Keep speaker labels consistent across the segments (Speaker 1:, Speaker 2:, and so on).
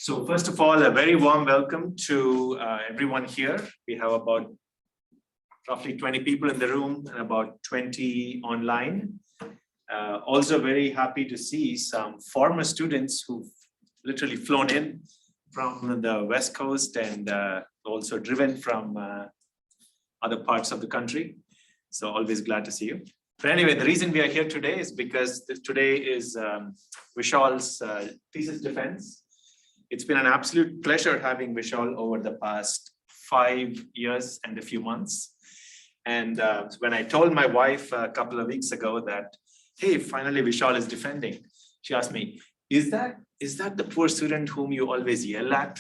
Speaker 1: So first of all, a very warm welcome to everyone here. We have about roughly 20 people in the room and about 20 online. Also very happy to see some former students who've literally flown in from the West Coast and also driven from other parts of the country. So always glad to see you. But anyway, the reason we are here today is because today is Vishal's thesis defense. It's been an absolute pleasure having Vishal over the past 5 years and a few months. And when I told my wife a couple of weeks ago that, hey, finally Vishal is defending, she asked me, is that the poor student whom you always yell at?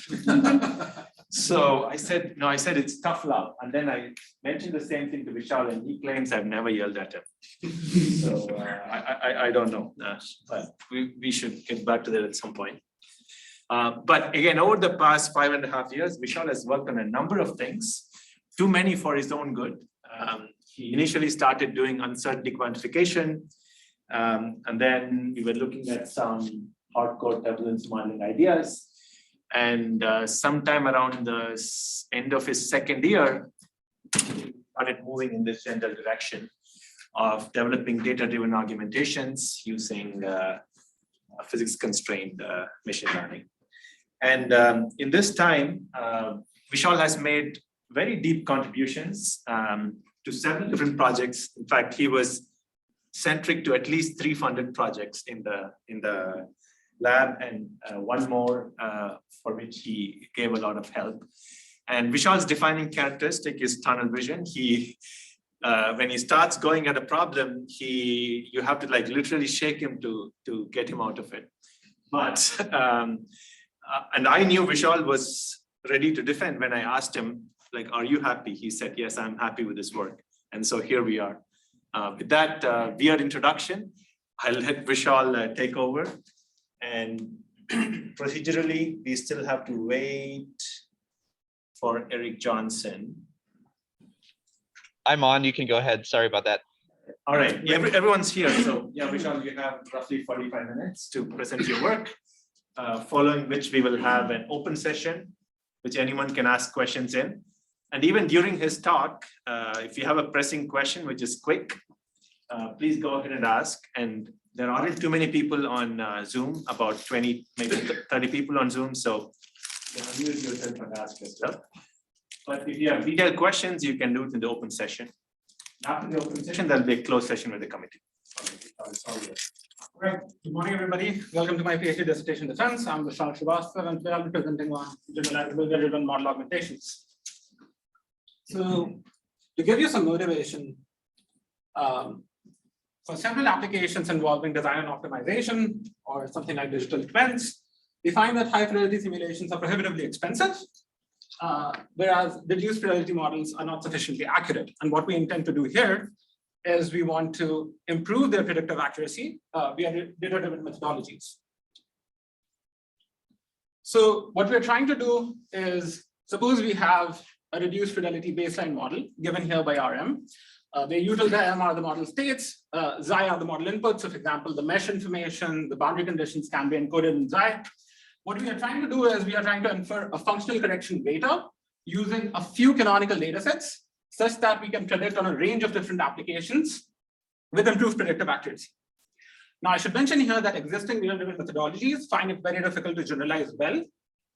Speaker 1: So I said, no, I said it's tough love. And then I mentioned the same thing to Vishal and he claims I've never yelled at him. So I don't know, but we should get back to that at some point. But again, over the past 5.5 years, Vishal has worked on a number of things, too many for his own good. He initially started doing uncertainty quantification, and then we were looking at some hardcore turbulence modeling ideas. And sometime around the end of his second year, he started moving in this general direction of developing data-driven augmentations using physics-constrained machine learning. And in this time, Vishal has made very deep contributions to several different projects. In fact, he was centric to at least 3 funded projects in the lab and one more for which he gave a lot of help. And Vishal's defining characteristic is tunnel vision. When he starts going at a problem, you have to like literally shake him to get him out of it. But and I knew Vishal was ready to defend when I asked him, like, are you happy? He said, yes, I'm happy with this work. And so here we are. With that weird introduction, I'll let Vishal take over. And procedurally, we still have to wait for Eric Johnson.
Speaker 2: I'm on, you can go ahead. Sorry about that.
Speaker 1: All right, everyone's here. So yeah, Vishal, you have roughly 45 minutes to present your work, following which we will have an open session, which anyone can ask questions in. And even during his talk, if you have a pressing question, which is quick, please go ahead and ask. And there aren't too many people on Zoom, about 20, maybe 30 people on Zoom. So you can unmute yourself and ask as well. But if you have detailed questions, you can do it in the open session. After the open session, there'll be a closed session with the committee.
Speaker 3: All right. Good morning, everybody. Welcome to my PhD dissertation defense. I'm Vishal Srivastava, and today I'll be presenting on generalizable driven model augmentations. So, to give you some motivation, for several applications involving design and optimization, or something like digital twins, we find that high fidelity simulations are prohibitively expensive, whereas reduced fidelity models are not sufficiently accurate. And what we intend to do here is we want to improve their predictive accuracy via data-driven methodologies. So what we're trying to do is, suppose we have a reduced fidelity baseline model given here by RM, where U tilde M are the model states, Xi are the model inputs. So for example, the mesh information, the boundary conditions can be encoded in Xi. What we are trying to do is we are trying to infer a functional correction beta using a few canonical data sets such that we can predict on a range of different applications with improved predictive accuracy. Now, I should mention here that existing data-driven methodologies find it very difficult to generalize well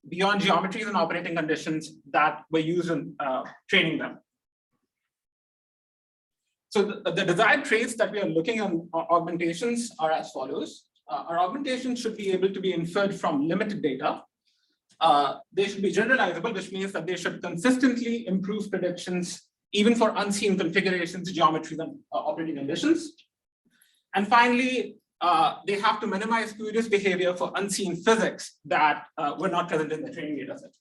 Speaker 3: beyond geometries and operating conditions that were used in training them. So the desired traits that we are looking at augmentations are as follows. Our augmentations should be able to be inferred from limited data. They should be generalizable, which means that they should consistently improve predictions even for unseen configurations, geometries, and operating conditions. And finally, they have to minimize spurious behavior for unseen physics that were not present in the training data set.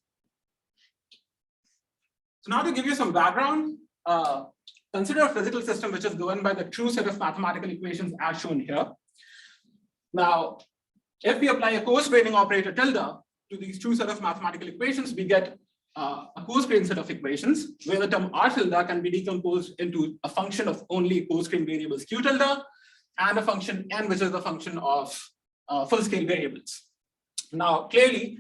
Speaker 3: So now to give you some background, consider a physical system which is governed by the true set of mathematical equations as shown here. Now, if we apply a coarse-graining operator tilde to these true set of mathematical equations, we get a coarse-grained set of equations where the term R tilde can be decomposed into a function of only coarse-grained variables Q tilde and a function N, which is the function of full-scale variables. Now, clearly,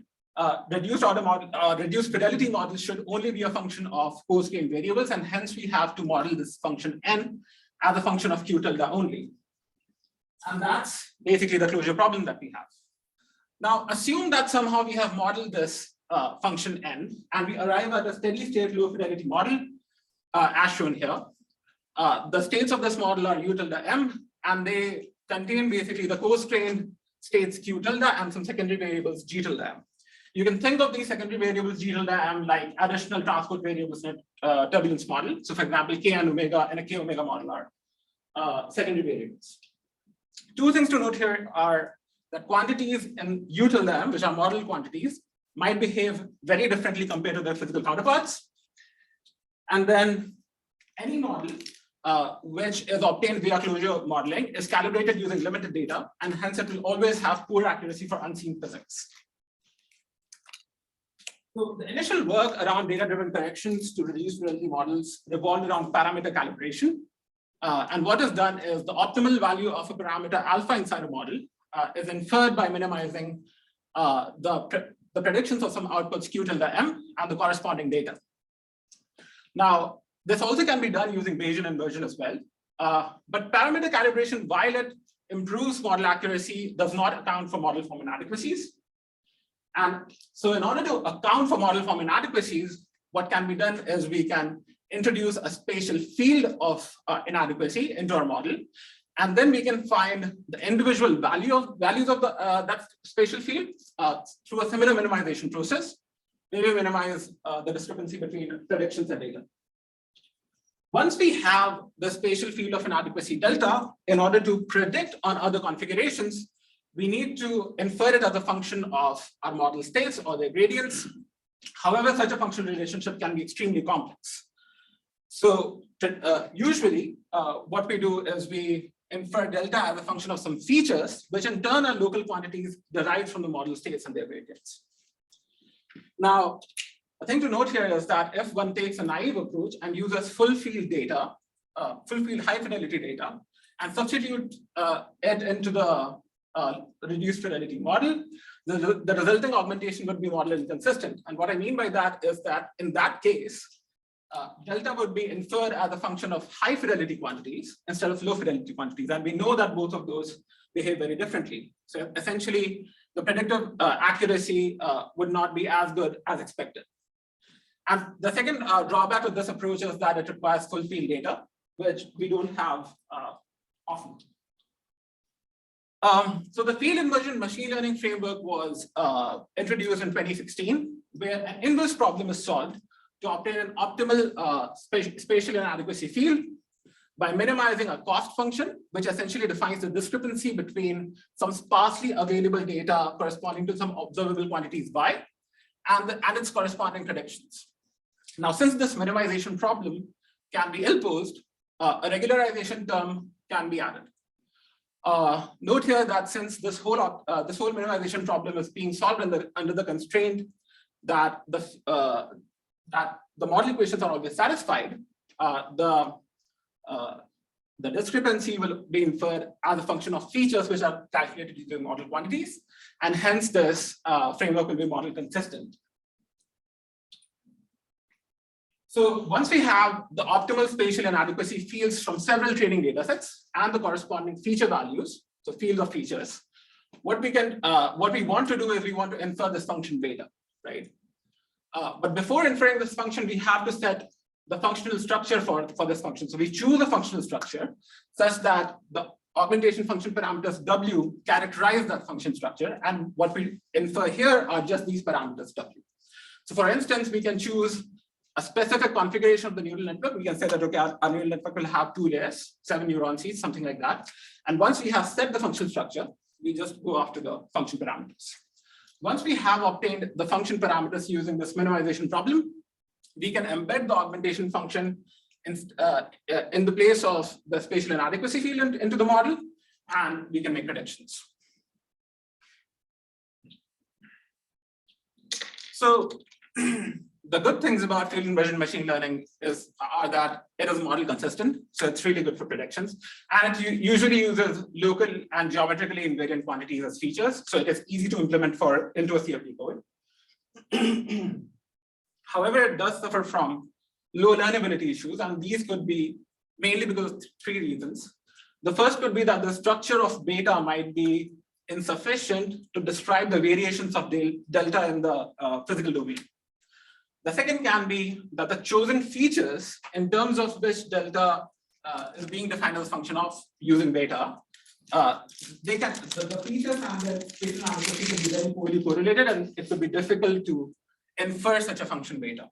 Speaker 3: reduced fidelity models should only be a function of coarse-grained variables, and hence we have to model this function n as a function of q tilde only. And that's basically the closure problem that we have. Now, assume that somehow we have modeled this function n, and we arrive at a steady-state low-fidelity model, as shown here. The states of this model are u tilde m, and they contain basically the coarse-grained states q tilde and some secondary variables g tilde m. You can think of these secondary variables g tilde m like additional transport variables in a turbulence model. So for example, k and omega and a k omega model are secondary variables. Two things to note here are that quantities in u tilde m, which are model quantities, might behave very differently compared to their physical counterparts. And then any model which is obtained via closure modeling is calibrated using limited data, and hence it will always have poor accuracy for unseen physics. So the initial work around data-driven corrections to reduce fidelity models revolved around parameter calibration. And what is done is the optimal value of a parameter alpha inside a model is inferred by minimizing the predictions of some outputs q tilde m and the corresponding data. Now, this also can be done using Bayesian inversion as well. But parameter calibration, while it improves model accuracy, does not account for model form inadequacies. And so in order to account for model form inadequacies, what can be done is we can introduce a spatial field of inadequacy into our model. And then we can find the individual values of that spatial field through a similar minimization process, where we minimize the discrepancy between predictions and data. Once we have the spatial field of inadequacy delta, in order to predict on other configurations, we need to infer it as a function of our model states or their gradients. However, such a functional relationship can be extremely complex. So usually what we do is we infer delta as a function of some features, which in turn are local quantities derived from the model states and their gradients. Now, a thing to note here is that if one takes a naive approach and uses full field data, full field high fidelity data, and substitute it into the reduced fidelity model, the resulting augmentation would be model inconsistent. And what I mean by that is that in that case, delta would be inferred as a function of high fidelity quantities instead of low fidelity quantities. And we know that both of those behave very differently. So essentially, the predictive accuracy would not be as good as expected. And the second drawback of this approach is that it requires full field data, which we don't have often. So the field inversion machine learning framework was introduced in 2016, where an inverse problem is solved to obtain an optimal spatial inadequacy field by minimizing a cost function, which essentially defines the discrepancy between some sparsely available data corresponding to some observable quantities y and its corresponding predictions. Now, since this minimization problem can be ill-posed, a regularization term can be added. Note here that since this whole minimization problem is being solved under the constraint that the model equations are always satisfied, the discrepancy will be inferred as a function of features which are calculated using model quantities, and hence this framework will be model consistent. So once we have the optimal spatial inadequacy fields from several training data sets and the corresponding feature values, so fields of features, what we want to do is we want to infer this function beta, right? But before inferring this function, we have to set the functional structure for this function. So we choose a functional structure such that the augmentation function parameters W characterize that function structure. And what we infer here are just these parameters W. So for instance, we can choose a specific configuration of the neural network. We can say that, okay, our neural network will have 2 layers, 7 neuron seeds, something like that. And once we have set the function structure, we just go after the function parameters. Once we have obtained the function parameters using this minimization problem, we can embed the augmentation function in the place of the spatial inadequacy field into the model, and we can make predictions. So the good things about field inversion machine learning are that it is model consistent, so it's really good for predictions, and it usually uses local and geometrically invariant quantities as features, so it is easy to implement into a CFD code. However, it does suffer from low learnability issues, and these could be mainly because of three reasons. The first could be that the structure of beta might be insufficient to describe the variations of delta in the physical domain. The second can be that the chosen features in terms of which delta is being defined as a function of using beta, the features and the spatial analysis can be very poorly correlated, and it could be difficult to infer such a function beta.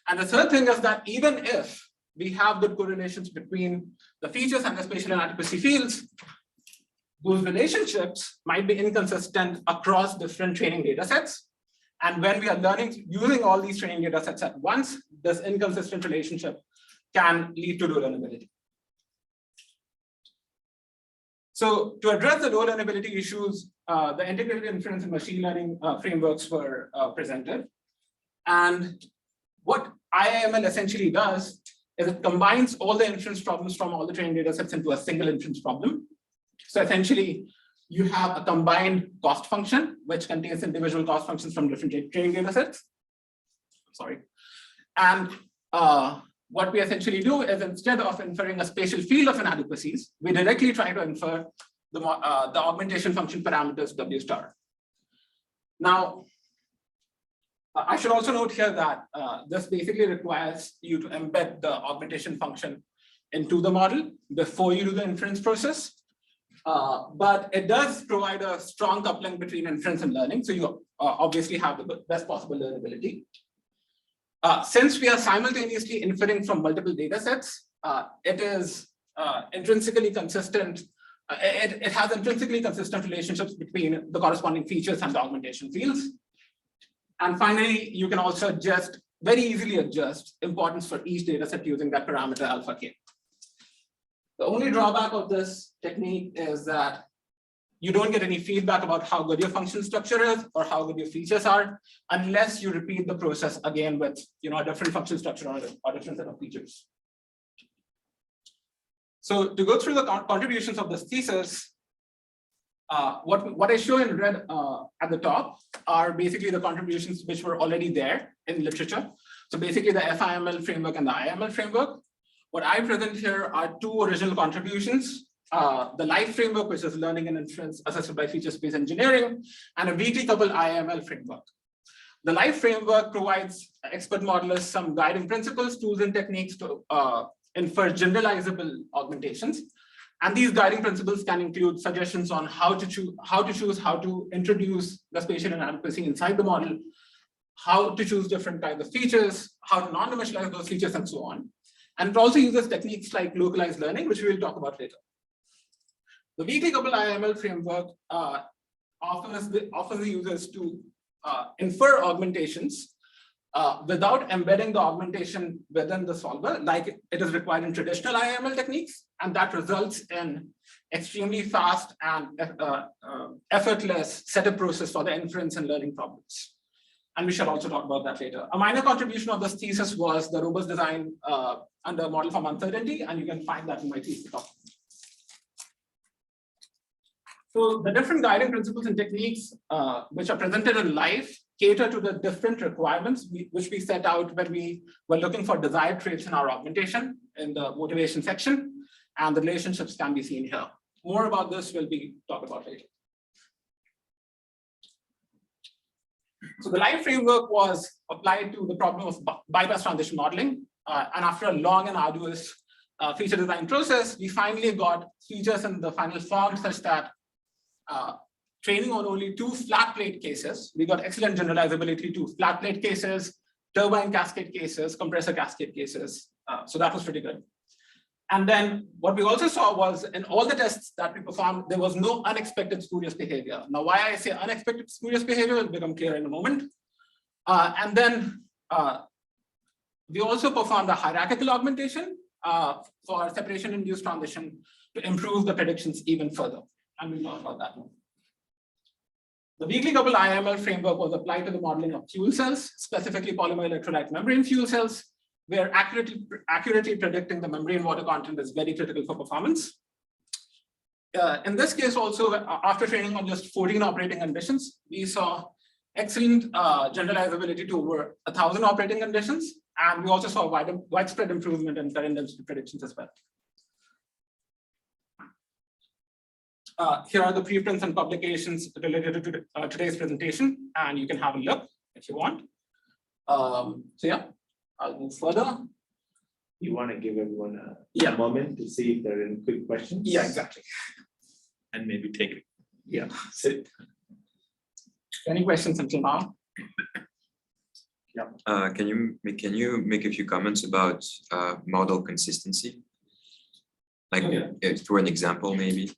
Speaker 3: And the third thing is that even if we have good correlations between the features and the spatial inadequacy fields, those relationships might be inconsistent across different training data sets. And when we are learning using all these training data sets at once, this inconsistent relationship can lead to low learnability. So to address the low learnability issues, the integrated inference and machine learning frameworks were presented. And what IIML essentially does is it combines all the inference problems from all the training data sets into a single inference problem. So essentially, you have a combined cost function, which contains individual cost functions from different training data sets. Sorry. And what we essentially do is, instead of inferring a spatial field of inadequacies, we directly try to infer the augmentation function parameters W star. Now, I should also note here that this basically requires you to embed the augmentation function into the model before you do the inference process. But it does provide a strong coupling between inference and learning. So you obviously have the best possible learnability. Since we are simultaneously inferring from multiple data sets, it is intrinsically consistent. It has intrinsically consistent relationships between the corresponding features and the augmentation fields. And finally, you can also very easily adjust importance for each data set using that parameter alpha k. The only drawback of this technique is that you don't get any feedback about how good your function structure is or how good your features are, unless you repeat the process again with a different function structure or a different set of features. So to go through the contributions of this thesis, what I show in red at the top are basically the contributions which were already there in literature. So basically the FIML framework and the IML framework. What I present here are two original contributions. The LIFE framework, which is Learning and Inference assisted by feature space engineering, and a weakly coupled IML framework. The LIFE framework provides expert modelers some guiding principles, tools, and techniques to infer generalizable augmentations. And these guiding principles can include suggestions on how to introduce the spatial inadequacy inside the model, how to choose different kinds of features, how to non-dimensionalize those features, and so on. And it also uses techniques like localized learning, which we will talk about later. The weakly coupled IML framework offers the users to infer augmentations without embedding the augmentation within the solver, like it is required in traditional IML techniques, and that results in extremely fast and effortless setup process for the inference and learning problems. And we shall also talk about that later. A minor contribution of this thesis was the robust design under model form uncertainty, and you can find that in my thesis document. So the different guiding principles and techniques which are presented in LIFE cater to the different requirements which we set out when we were looking for desired traits in our augmentation in the motivation section, and the relationships can be seen here. More about this will be talked about later. So the LIFE framework was applied to the problem of bypass transition modeling. And after a long and arduous feature design process, we finally got features in the final form such that training on only 2 flat plate cases, we got excellent generalizability to flat plate cases, turbine cascade cases, compressor cascade cases. So that was pretty good. And then what we also saw was in all the tests that we performed, there was no unexpected spurious behavior. Now, why I say unexpected spurious behavior will become clear in a moment. And then we also performed a hierarchical augmentation for separation-induced transition to improve the predictions even further. And we'll talk about that more. The weakly coupled IML framework was applied to the modeling of fuel cells, specifically polymer electrolyte membrane fuel cells, where accurately predicting the membrane water content is very critical for performance. In this case also, after training on just 14 operating conditions, we saw excellent generalizability to over 1,000 operating conditions. And we also saw widespread improvement in current density predictions as well. Here are the preprints and publications related to today's presentation, and you can have a look if you want. So yeah, I'll move further.
Speaker 1: You want to give everyone a moment to see if there are any quick questions?
Speaker 3: Yeah, exactly.
Speaker 1: And maybe take it.
Speaker 3: Yeah.
Speaker 1: Sit.
Speaker 3: Any questions until now?
Speaker 1: Yeah.
Speaker 4: Can you make a few comments about model consistency? Like through an example, maybe.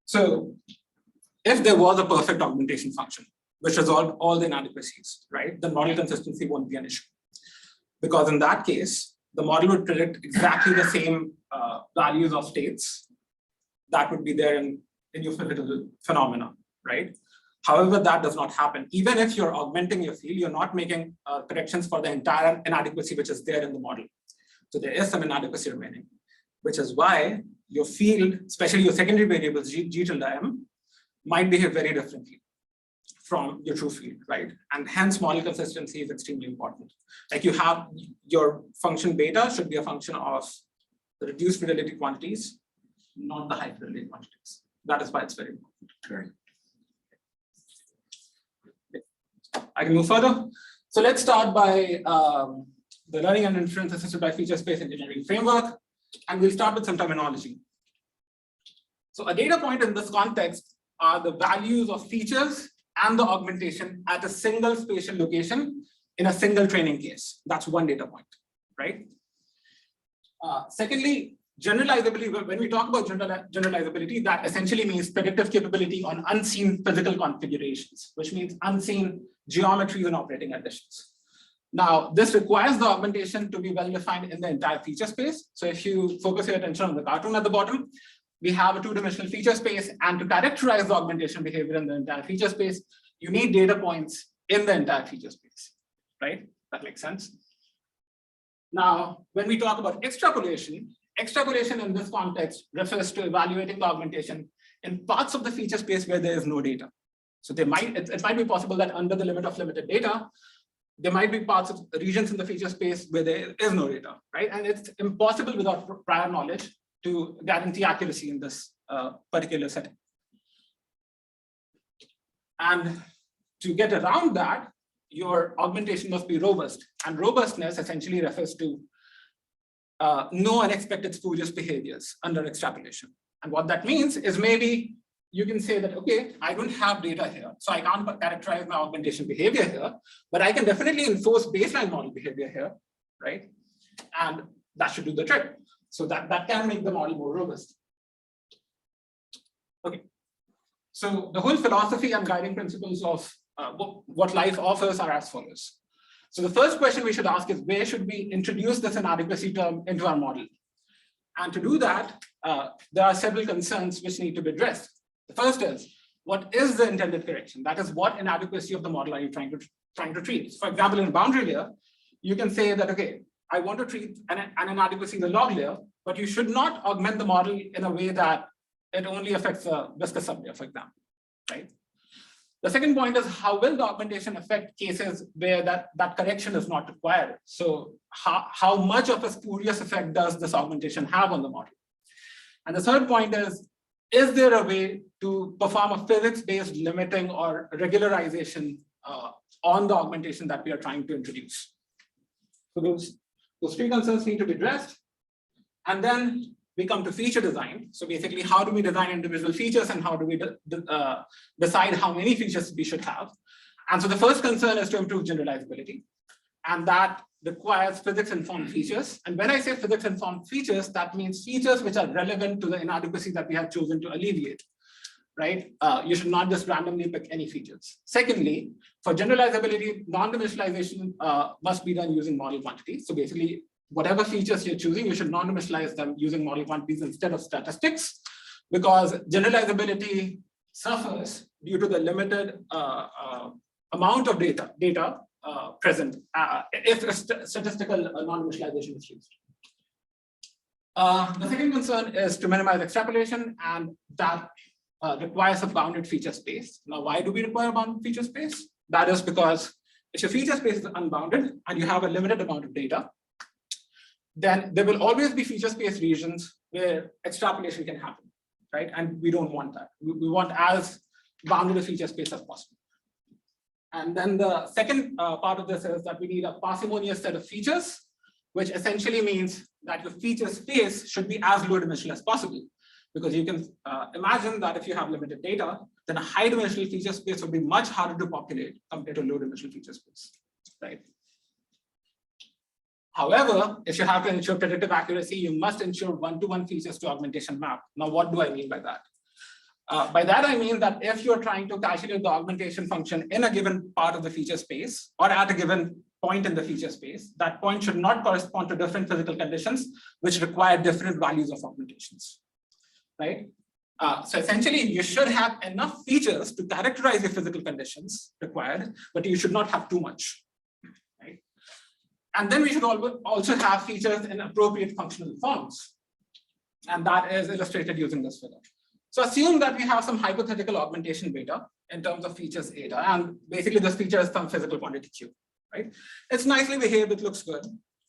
Speaker 3: So if there was a perfect augmentation function, which resolved all the inadequacies, right, then model consistency won't be an issue. Because in that case, the model would predict exactly the same values of states that would be there in your physical phenomena, right? However, that does not happen. Even if you're augmenting your field, you're not making corrections for the entire inadequacy which is there in the model. So there is some inadequacy remaining, which is why your field, especially your secondary variables, G tilde M, might behave very differently from your true field, right? And hence model consistency is extremely important. Like you have your function beta should be a function of the reduced fidelity quantities, not the high fidelity quantities. That is why it's very important. I can move further. So let's start by the learning and inference assisted by feature space engineering framework. And we'll start with some terminology. So a data point in this context are the values of features and the augmentation at a single spatial location in a single training case. That's one data point, right? Secondly, generalizability, when we talk about generalizability, that essentially means predictive capability on unseen physical configurations, which means unseen geometries and operating conditions. Now, this requires the augmentation to be well defined in the entire feature space. So if you focus your attention on the cartoon at the bottom, we have a two-dimensional feature space, and to characterize the augmentation behavior in the entire feature space, you need data points in the entire feature space, right? That makes sense. Now, when we talk about extrapolation in this context refers to evaluating the augmentation in parts of the feature space where there is no data. So it might be possible that under the limit of limited data, there might be parts of regions in the feature space where there is no data, right? And it's impossible without prior knowledge to guarantee accuracy in this particular setting. And to get around that, your augmentation must be robust. And robustness essentially refers to no unexpected spurious behaviors under extrapolation. And what that means is maybe you can say that, okay, I don't have data here, so I can't characterize my augmentation behavior here, but I can definitely enforce baseline model behavior here, right? And that should do the trick. So that can make the model more robust. Okay. So the whole philosophy and guiding principles of what life offers are as follows. So the first question we should ask is, where should we introduce this inadequacy term into our model? And to do that, there are several concerns which need to be addressed. The first is, what is the intended correction? That is, what inadequacy of the model are you trying to treat? For example, in boundary layer, you can say that, okay, I want to treat an inadequacy in the log layer, but you should not augment the model in a way that it only affects the viscous sublayer, for example, right? The second point is, how will the augmentation affect cases where that correction is not required? So how much of a spurious effect does this augmentation have on the model? And the third point is there a way to perform a physics-based limiting or regularization on the augmentation that we are trying to introduce? So those three concerns need to be addressed. And then we come to feature design. So basically, how do we design individual features and how do we decide how many features we should have? And so the first concern is to improve generalizability. And that requires physics-informed features. And when I say physics-informed features, that means features which are relevant to the inadequacy that we have chosen to alleviate, right? You should not just randomly pick any features. Secondly, for generalizability, non-dimensionalization must be done using model quantities. So basically, whatever features you're choosing, you should non-dimensionalize them using model quantities instead of statistics, because generalizability suffers due to the limited amount of data present if a statistical non-dimensionalization is used. The second concern is to minimize extrapolation, and that requires a bounded feature space. Now, why do we require a bounded feature space? That is because if your feature space is unbounded and you have a limited amount of data, then there will always be feature space regions where extrapolation can happen, right? And we don't want that. We want as bounded a feature space as possible. And then the second part of this is that we need a parsimonious set of features, which essentially means that your feature space should be as low dimensional as possible. Because you can imagine that if you have limited data, then a high dimensional feature space would be much harder to populate compared to low dimensional feature space, right? However, if you have to ensure predictive accuracy, you must ensure one-to-one features to augmentation map. Now, what do I mean by that? By that, I mean that if you're trying to calculate the augmentation function in a given part of the feature space or at a given point in the feature space, that point should not correspond to different physical conditions which require different values of augmentations, right? So essentially, you should have enough features to characterize your physical conditions required, but you should not have too much, right? And then we should also have features in appropriate functional forms. And that is illustrated using this figure. So assume that we have some hypothetical augmentation beta in terms of features eta, and basically this feature is some physical quantity Q, right? It's nicely behaved, it looks good,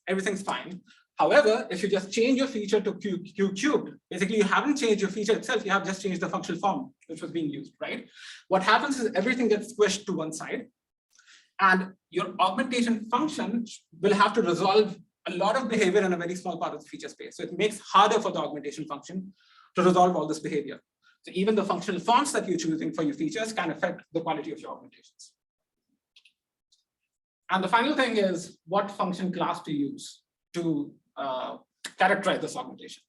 Speaker 3: everything's fine. However, if you just change your feature to Q cubed, basically you haven't changed your feature itself, you have just changed the functional form which was being used, right? What happens is everything gets squished to one side, and your augmentation function will have to resolve a lot of behavior in a very small part of the feature space. So it makes harder for the augmentation function to resolve all this behavior. So even the functional forms that you're choosing for your features can affect the quality of your augmentations. And the final thing is what function class to use to characterize this augmentation.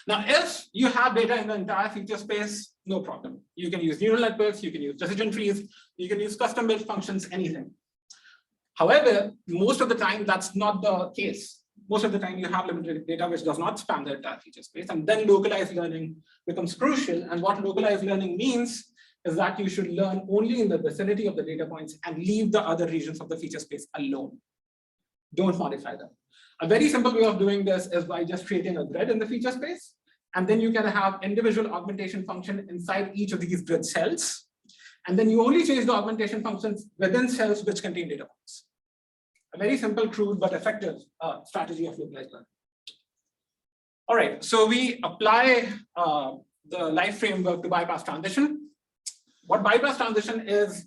Speaker 3: Now, if you have data in the entire feature space, no problem. You can use neural networks, you can use decision trees, you can use custom-built functions, anything. However, most of the time, that's not the case. Most of the time, you have limited data which does not span the entire feature space, and then localized learning becomes crucial. And what localized learning means is that you should learn only in the vicinity of the data points and leave the other regions of the feature space alone. Don't modify them. A very simple way of doing this is by just creating a grid in the feature space, and then you can have individual augmentation function inside each of these grid cells. And then you only change the augmentation functions within cells which contain data points. A very simple, crude, but effective strategy of localized learning. All right, so we apply the life framework to bypass transition. What bypass transition is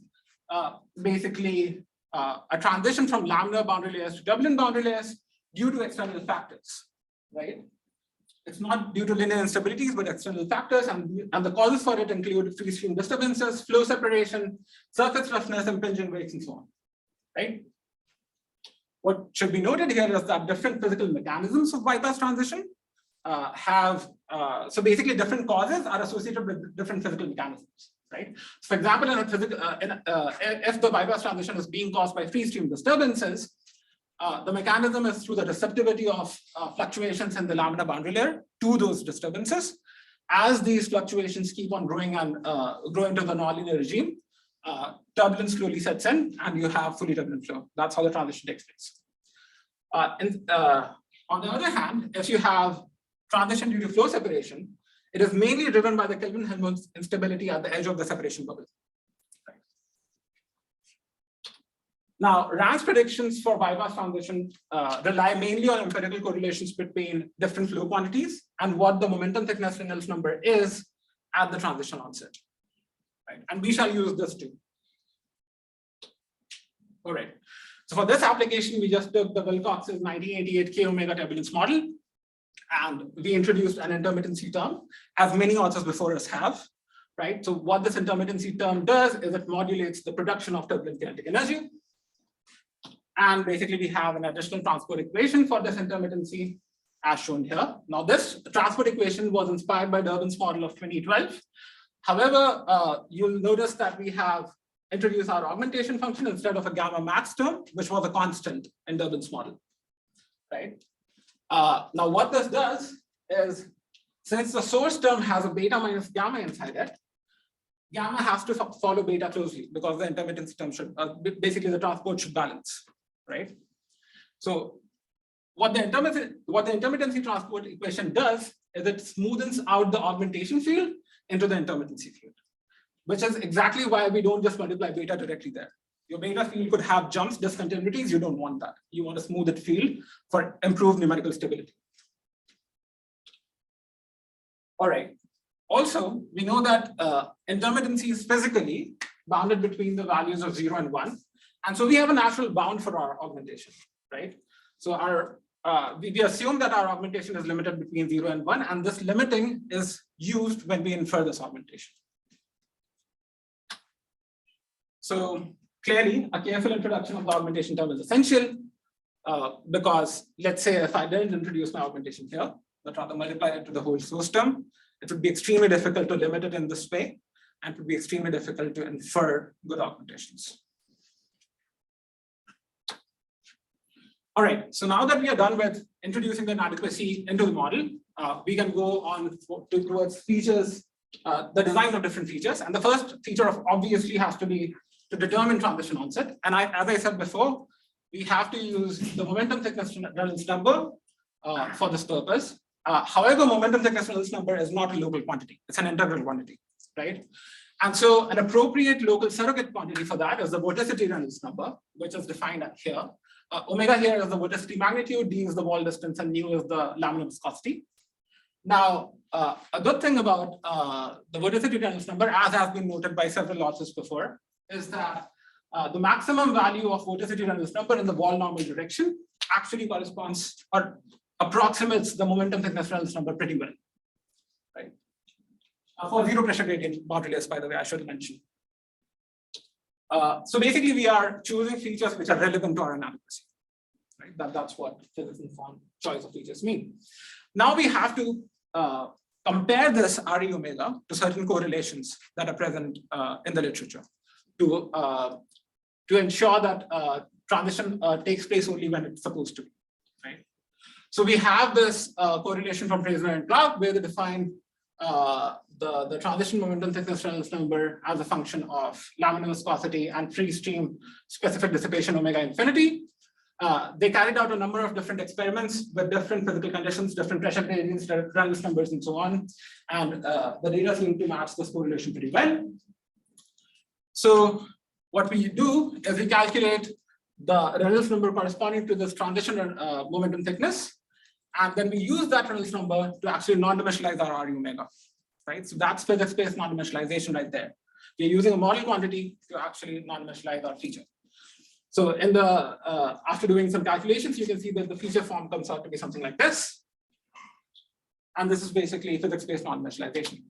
Speaker 3: basically a transition from lambda boundary layers to turbulent boundary layers due to external factors, right? It's not due to linear instabilities, but external factors, and the causes for it include freestream disturbances, flow separation, surface roughness, impinging weights, and so on, right? What should be noted here is that different physical mechanisms of bypass transition so basically different causes are associated with different physical mechanisms, right? So for example, if the bypass transition is being caused by freestream disturbances, the mechanism is through the receptivity of fluctuations in the lambda boundary layer to those disturbances. As these fluctuations keep on growing and grow into the nonlinear regime, turbulence slowly sets in and you have fully turbulent flow. That's how the transition takes place. On the other hand, if you have transition due to flow separation, it is mainly driven by the Kelvin-Helmholtz instability at the edge of the separation bubble. Right. Now, Rand's predictions for bypass transition rely mainly on empirical correlations between different flow quantities and what the momentum thickness Reynolds number is at the transition onset. Right. And we shall use this too. All right. So for this application, we just took the Wilcox's 1988 K omega turbulence model, and we introduced an intermittency term, as many authors before us have, right? So what this intermittency term does is it modulates the production of turbulent kinetic energy. And basically, we have an additional transport equation for this intermittency, as shown here. Now, this transport equation was inspired by Durbin's model of 2012. However, you'll notice that we have introduced our augmentation function instead of a gamma max term, which was a constant in Durbin's model, right? Now, what this does is, since the source term has a beta minus gamma inside it, gamma has to follow beta closely because the intermittency term should, basically the transport should balance, right? So what the intermittency transport equation does is it smoothens out the augmentation field into the intermittency field, which is exactly why we don't just multiply beta directly there. Your beta field could have jumps, discontinuities. You don't want that. You want a smoothed field for improved numerical stability. All right. Also, we know that intermittency is physically bounded between the values of 0 and 1. And so we have a natural bound for our augmentation, right? So we assume that our augmentation is limited between 0 and 1, and this limiting is used when we infer this augmentation. So clearly, a careful introduction of the augmentation term is essential because let's say if I didn't introduce my augmentation here, but rather multiply it to the whole source term, it would be extremely difficult to limit it in this way, and it would be extremely difficult to infer good augmentations. All right, so now that we are done with introducing the inadequacy into the model, we can go on towards features, the design of different features. And the first feature obviously has to be to determine transition onset. And as I said before, we have to use the momentum thickness Reynolds number for this purpose. However, momentum thickness Reynolds number is not a local quantity, it's an integral quantity, right? And so an appropriate local surrogate quantity for that is the vorticity Reynolds number, which is defined here. Omega here is the vorticity magnitude, d is the wall distance, and nu is the laminar viscosity. Now, a good thing about the vorticity Reynolds number, as has been noted by several authors before, is that the maximum value of vorticity Reynolds number in the wall normal direction actually corresponds or approximates the momentum thickness Reynolds number pretty well, right? For zero pressure gradient boundaryless, by the way, I should mention. So basically, we are choosing features which are relevant to our inadequacy, right? That's what physics-informed choice of features mean. Now we have to compare this RE omega to certain correlations that are present in the literature to ensure that transition takes place only when it's supposed to be, right? So we have this correlation from Fraser and Clark where they define the transition momentum thickness Reynolds number as a function of laminar viscosity and freestream specific dissipation omega infinity. They carried out a number of different experiments with different physical conditions, different pressure gradients, Reynolds numbers, and so on. And the data seem to match this correlation pretty well. So what we do is we calculate the Reynolds number corresponding to this transition momentum thickness. And then we use that Reynolds number to actually non-dimensionalize our RE omega, right? So that's physics-based non-dimensionalization right there. We're using a model quantity to actually non-dimensionalize our feature. So in the after doing some calculations, you can see that the feature form comes out to be something like this. And this is basically physics-based non-dimensionalization.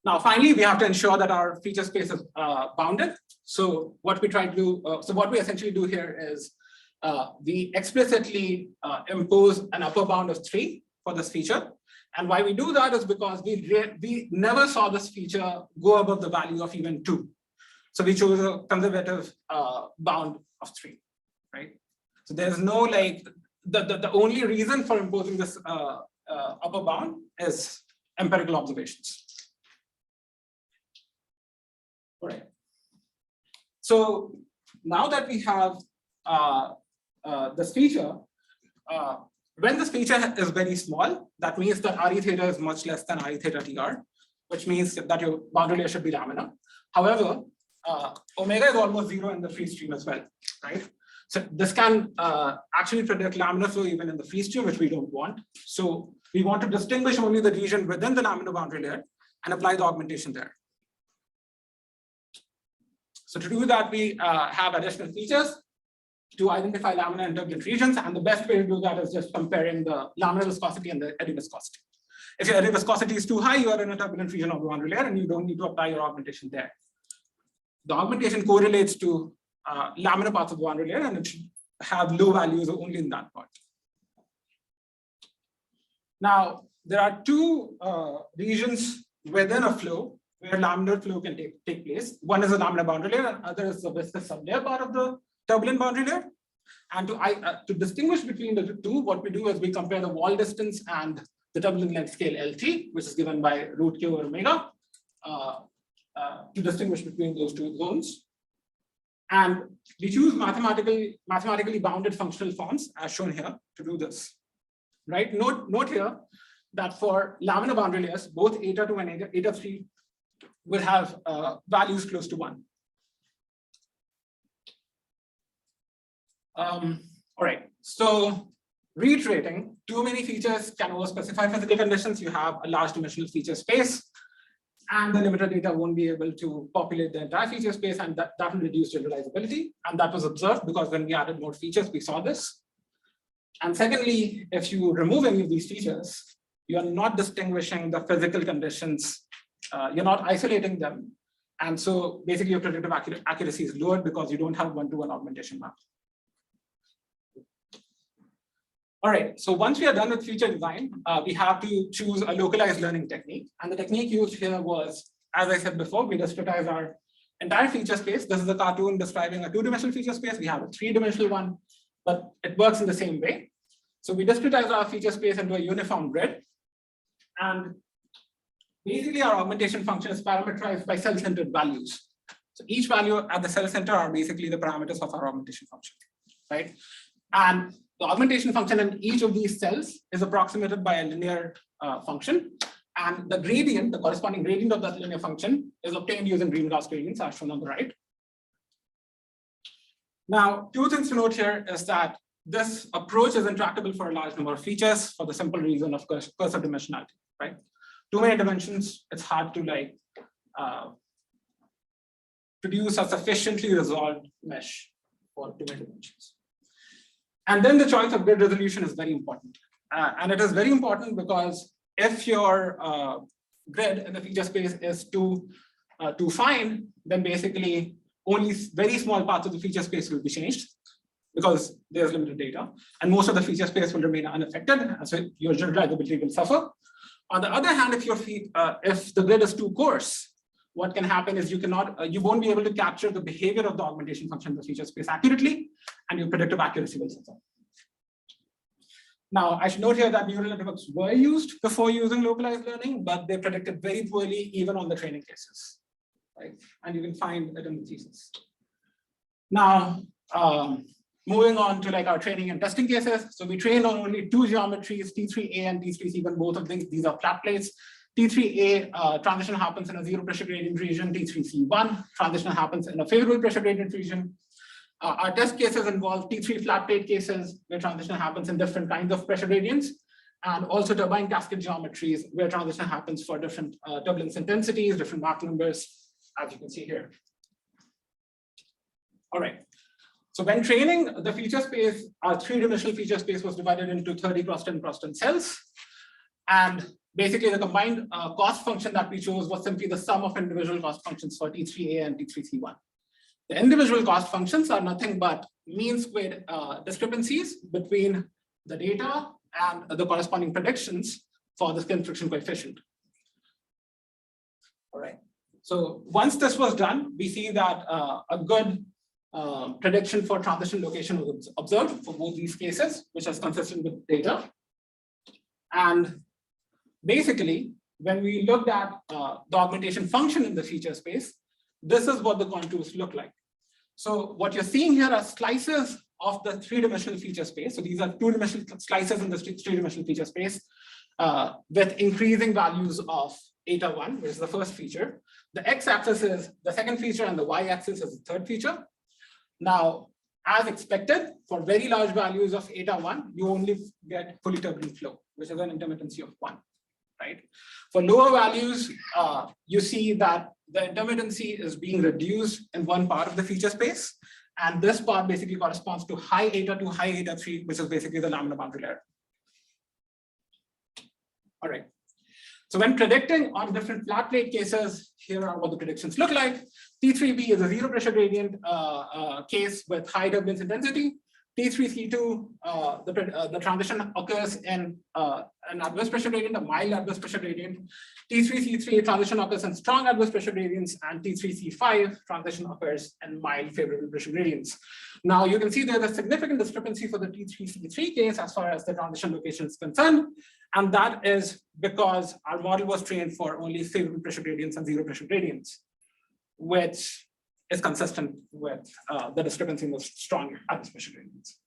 Speaker 3: Now, finally, we have to ensure that our feature space is bounded. So what we try to do, what we essentially do here is we explicitly impose an upper bound of 3 for this feature. And why we do that is because we never saw this feature go above the value of even 2. So we chose a conservative bound of 3, right? So there's no like, the only reason for imposing this upper bound is empirical observations. All right. So now that we have this feature, when this feature is very small, that means that RE theta is much less than RE theta TR, which means that your boundary layer should be laminar. However, omega is almost 0 in the free stream as well, right? So this can actually predict laminar flow even in the free stream, which we don't want. So we want to distinguish only the region within the laminar boundary layer and apply the augmentation there. So to do that, we have additional features to identify laminar and turbulent regions. And the best way to do that is just comparing the laminar viscosity and the eddy viscosity. If your eddy viscosity is too high, you are in a turbulent region of the boundary layer and you don't need to apply your augmentation there. The augmentation correlates to laminar parts of the boundary layer and it should have low values only in that part. Now, there are 2 regions within a flow where laminar flow can take place. One is the laminar boundary layer and other is the viscous sublayer part of the turbulent boundary layer. And to distinguish between the 2, what we do is we compare the wall distance and the turbulent length scale LT, which is given by root Q over omega, to distinguish between those 2 zones. And we choose mathematically bounded functional forms as shown here to do this. Right? Note here that for laminar boundary layers, both eta 2 and eta 3 will have values close to 1. All right, so reiterating, too many features can overspecify physical conditions. You have a large dimensional feature space, and the limited data won't be able to populate the entire feature space, and that will reduce generalizability. And that was observed because when we added more features, we saw this. And secondly, if you remove any of these features, you are not distinguishing the physical conditions, you're not isolating them. And so basically your predictive accuracy is lowered because you don't have one-to-one augmentation map. All right, so once we are done with feature design, we have to choose a localized learning technique. And the technique used here was, as I said before, we discretize our entire feature space. This is a cartoon describing a two-dimensional feature space. We have a three-dimensional one, but it works in the same way. So we discretize our feature space into a uniform grid. And basically our augmentation function is parameterized by cell-centered values. So each value at the cell center are basically the parameters of our augmentation function, right? And the augmentation function in each of these cells is approximated by a linear function. And the gradient, the corresponding gradient of that linear function is obtained using Green-Gauss gradients as shown on the right. Now, two things to note here is that this approach is intractable for a large number of features for the simple reason of cursor dimensionality, right? Too many dimensions, it's hard to produce a sufficiently resolved mesh for too many dimensions. And then the choice of grid resolution is very important. And it is very important because if your grid in the feature space is too fine, then basically only very small parts of the feature space will be changed because there's limited data, and most of the feature space will remain unaffected, and so your generalizability will suffer. On the other hand, if the grid is too coarse, what can happen is you won't be able to capture the behavior of the augmentation function in the feature space accurately, and your predictive accuracy will suffer. Now, I should note here that neural networks were used before using localized learning, but they predicted very poorly even on the training cases, right? And you can find it in the thesis. Now, moving on to our training and testing cases. So we trained on only two geometries, T3A and T3C, even both of these are flat plates. T3A transition happens in a zero pressure gradient region, T3C1 transition happens in a favorable pressure gradient region. Our test cases involve T3 flat plate cases where transition happens in different kinds of pressure gradients, and also turbine cascade geometries where transition happens for different turbulence intensities, different Mach numbers, as you can see here. All right. So when training the feature space, our three-dimensional feature space was divided into 30 cross 10 cells. And basically the combined cost function that we chose was simply the sum of individual cost functions for T3A and T3C1. The individual cost functions are nothing but mean squared discrepancies between the data and the corresponding predictions for the skin friction coefficient. All right. So once this was done, we see that a good prediction for transition location was observed for both these cases, which is consistent with data. And basically, when we looked at the augmentation function in the feature space, this is what the contours look like. So what you're seeing here are slices of the three-dimensional feature space. So these are two-dimensional slices in the three-dimensional feature space with increasing values of eta1, which is the first feature. The x-axis is the second feature and the y-axis is the third feature. Now, as expected, for very large values of eta1, you only get fully turbulent flow, which is an intermittency of 1, right? For lower values, you see that the intermittency is being reduced in one part of the feature space. And this part basically corresponds to high eta2, high eta3, which is basically the laminar boundary layer. All right. So when predicting on different flat plate cases, here are what the predictions look like. T3B is a zero pressure gradient case with high turbulence intensity. T3C2, the transition occurs in an adverse pressure gradient, a mild adverse pressure gradient. T3C3 transition occurs in strong adverse pressure gradients, and T3C5 transition occurs in mild favorable pressure gradients. Now you can see there's a significant discrepancy for the T3C3 case as far as the transition location is concerned. And that is because our model was trained for only favorable pressure gradients and zero pressure gradients, which is consistent with the discrepancy in the strong adverse pressure gradients.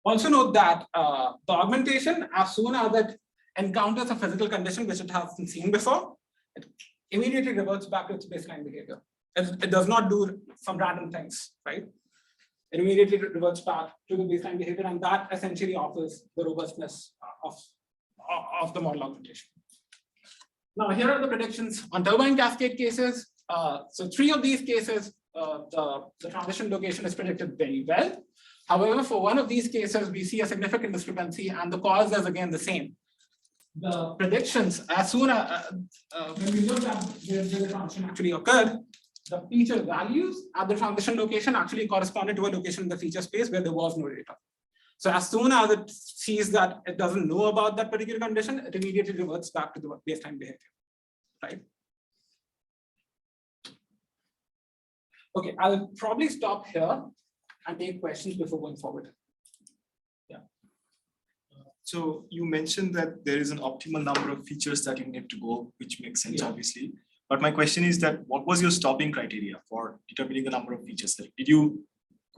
Speaker 3: Also note that the augmentation, as soon as it encounters a physical condition which it hasn't seen before, it immediately reverts back to its baseline behavior. It does not do some random things, right? it immediately reverts back to the baseline behavior, and that essentially offers the robustness of the model augmentation. Now, here are the predictions on turbine cascade cases. So 3 of these cases, the transition location is predicted very well. However, for one of these cases, we see a significant discrepancy, and the cause is again the same. The predictions, as soon as when we look at where the transition actually occurred, the feature values at the transition location actually corresponded to a location in the feature space where there was no data. So as soon as it sees that it doesn't know about that particular condition, it immediately reverts back to the baseline behavior, right? Okay, I'll probably stop here and take questions before going forward. Yeah.
Speaker 5: So you mentioned that there is an optimal number of features that you need to go, which makes sense, obviously. But my question is that what was your stopping criteria for determining the number of features? Did you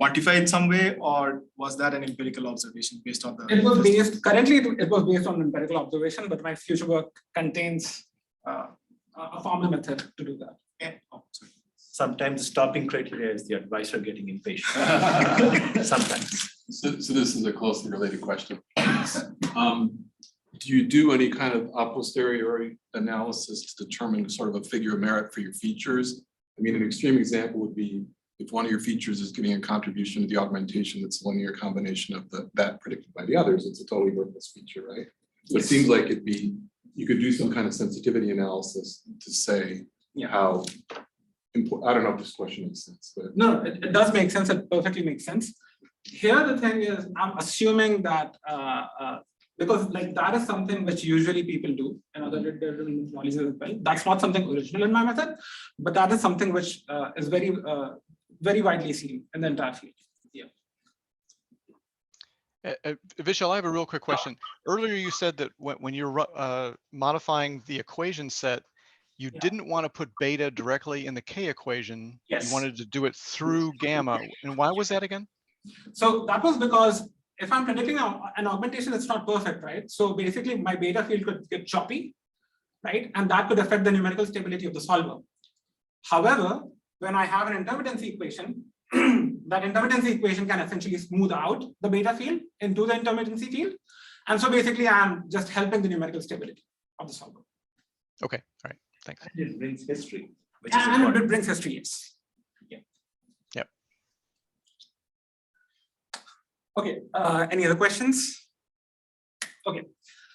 Speaker 5: quantify it some way, or was that an empirical observation based on the?
Speaker 3: It was based, currently it was based on empirical observation, but my future work contains a formal method to do that.
Speaker 5: Yeah. Oh, sorry.
Speaker 1: Sometimes the stopping criteria is the advisor getting impatient. Sometimes.
Speaker 6: So this is a closely related question. Do you do any kind of a posteriori analysis to determine sort of a figure of merit for your features? I mean, an extreme example would be if one of your features is giving a contribution to the augmentation that's a linear combination of that predicted by the others, it's a totally worthless feature, right? So it seems like you could do some kind of sensitivity analysis to say how important. I don't know if this question makes sense, but
Speaker 3: no, it does make sense. It perfectly makes sense. Here, the thing is, I'm assuming that because like that is something which usually people do in other technologies as well. That's not something original in my method, but that is something which is very, very widely seen in the entire field. Yeah.
Speaker 7: Vishal, I have a real quick question. Earlier, you said that when you're modifying the equation set, you didn't want to put beta directly in the K equation.
Speaker 3: Yes.
Speaker 7: You wanted to do it through gamma. And why was that again?
Speaker 3: So that was because if I'm predicting an augmentation, it's not perfect, right? So basically my beta field could get choppy, right? And that could affect the numerical stability of the solver. However, when I have an intermittency equation, that intermittency equation can essentially smooth out the beta field into the intermittency field. And so basically I'm just helping the numerical stability of the solver.
Speaker 7: Okay, all right, thanks.
Speaker 1: And it brings history.
Speaker 3: And it brings history, yes. Yeah.
Speaker 7: Yep.
Speaker 3: Okay, any other questions? Okay,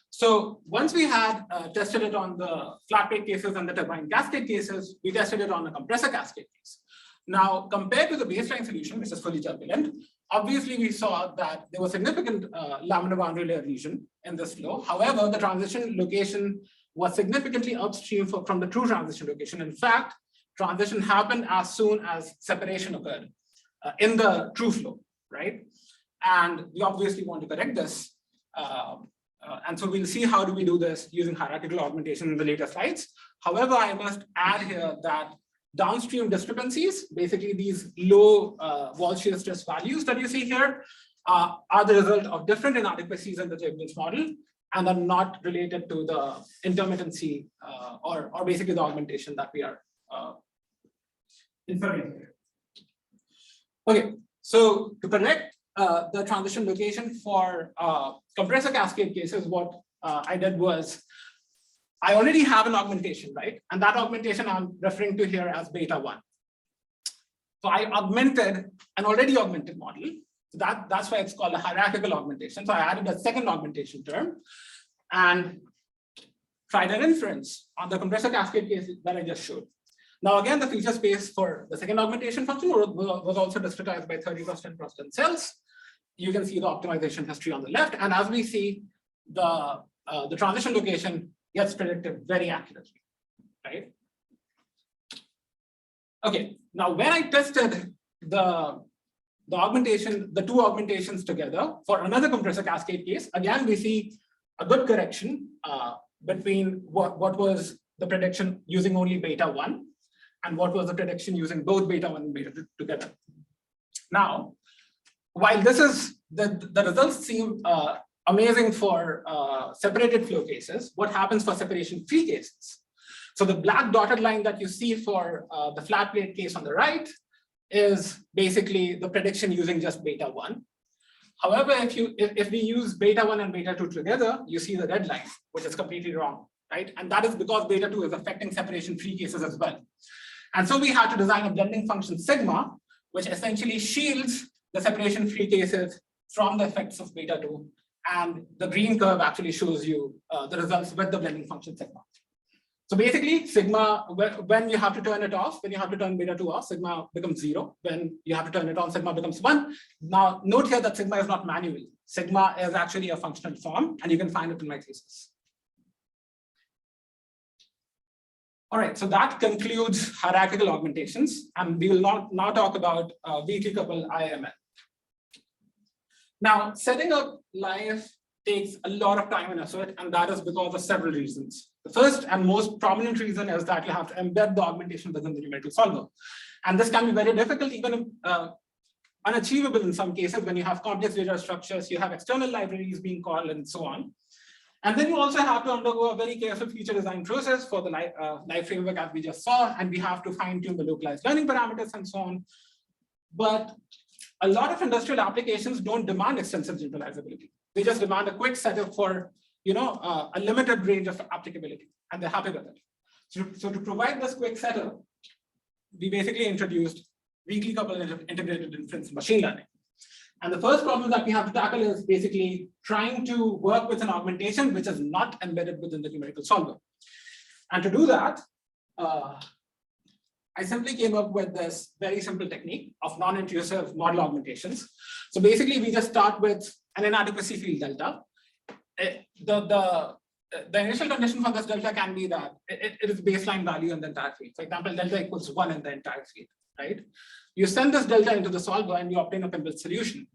Speaker 3: so once we had tested it on the flat plate cases and the turbine cascade cases, we tested it on the compressor cascade case. Now, compared to the baseline solution, which is fully turbulent, obviously we saw that there was significant laminar boundary layer region in this flow. However, the transition location was significantly upstream from the true transition location. In fact, transition happened as soon as separation occurred in the true flow, right? And we obviously want to correct this. And so we'll see how do we do this using hierarchical augmentation in the later slides. However, I must add here that downstream discrepancies, basically these low wall shear stress values that you see here, are the result of different inadequacies in the turbulence model and are not related to the intermittency or basically the augmentation that we are inferring here. Okay, so to correct the transition location for compressor cascade cases, what I did was I already have an augmentation, right? And that augmentation I'm referring to here as beta 1. So I augmented an already augmented model. So that's why it's called a hierarchical augmentation. So I added a second augmentation term and tried an inference on the compressor cascade case that I just showed. Now, again, the feature space for the second augmentation function was also discretized by 30% cells. You can see the optimization history on the left. And as we see, the transition location gets predicted very accurately, right? Okay, now when I tested the augmentation, the two augmentations together for another compressor cascade case, again, we see a good correction between what was the prediction using only beta 1 and what was the prediction using both beta 1 and beta 2 together. Now, while this is, the results seem amazing for separated flow cases, what happens for separation-free cases? So the black dotted line that you see for the flat plate case on the right is basically the prediction using just beta 1. However, if we use beta 1 and beta 2 together, you see the red line, which is completely wrong, right? And that is because beta 2 is affecting separation free cases as well. And so we had to design a blending function sigma, which essentially shields the separation free cases from the effects of beta 2. And the green curve actually shows you the results with the blending function sigma. So basically, sigma, when you have to turn it off, when you have to turn beta 2 off, sigma becomes 0. When you have to turn it on, sigma becomes 1. Now, note here that sigma is not manual. Sigma is actually a functional form, and you can find it in my thesis. All right, so that concludes hierarchical augmentations, and we will now talk about weakly coupled IML. Now, setting up live takes a lot of time and effort, and that is because of several reasons. The first and most prominent reason is that you have to embed the augmentation within the numerical solver. And this can be very difficult, even unachievable in some cases when you have complex data structures, you have external libraries being called and so on. And then you also have to undergo a very careful feature design process for the live framework as we just saw, and we have to fine tune the localized learning parameters and so on. But a lot of industrial applications don't demand extensive generalizability. They just demand a quick setup for a limited range of applicability, and they're happy with it. So to provide this quick setup, we basically introduced weakly coupled integrated inference in machine learning. And the first problem that we have to tackle is basically trying to work with an augmentation which is not embedded within the numerical solver. And to do that, I simply came up with this very simple technique of non-intrusive model augmentations. So basically, we just start with an inadequacy field delta. The initial condition for this delta can be that it is baseline value in the entire field. For example, delta equals 1 in the entire field, right? You send this delta into the solver and you obtain a converged solution.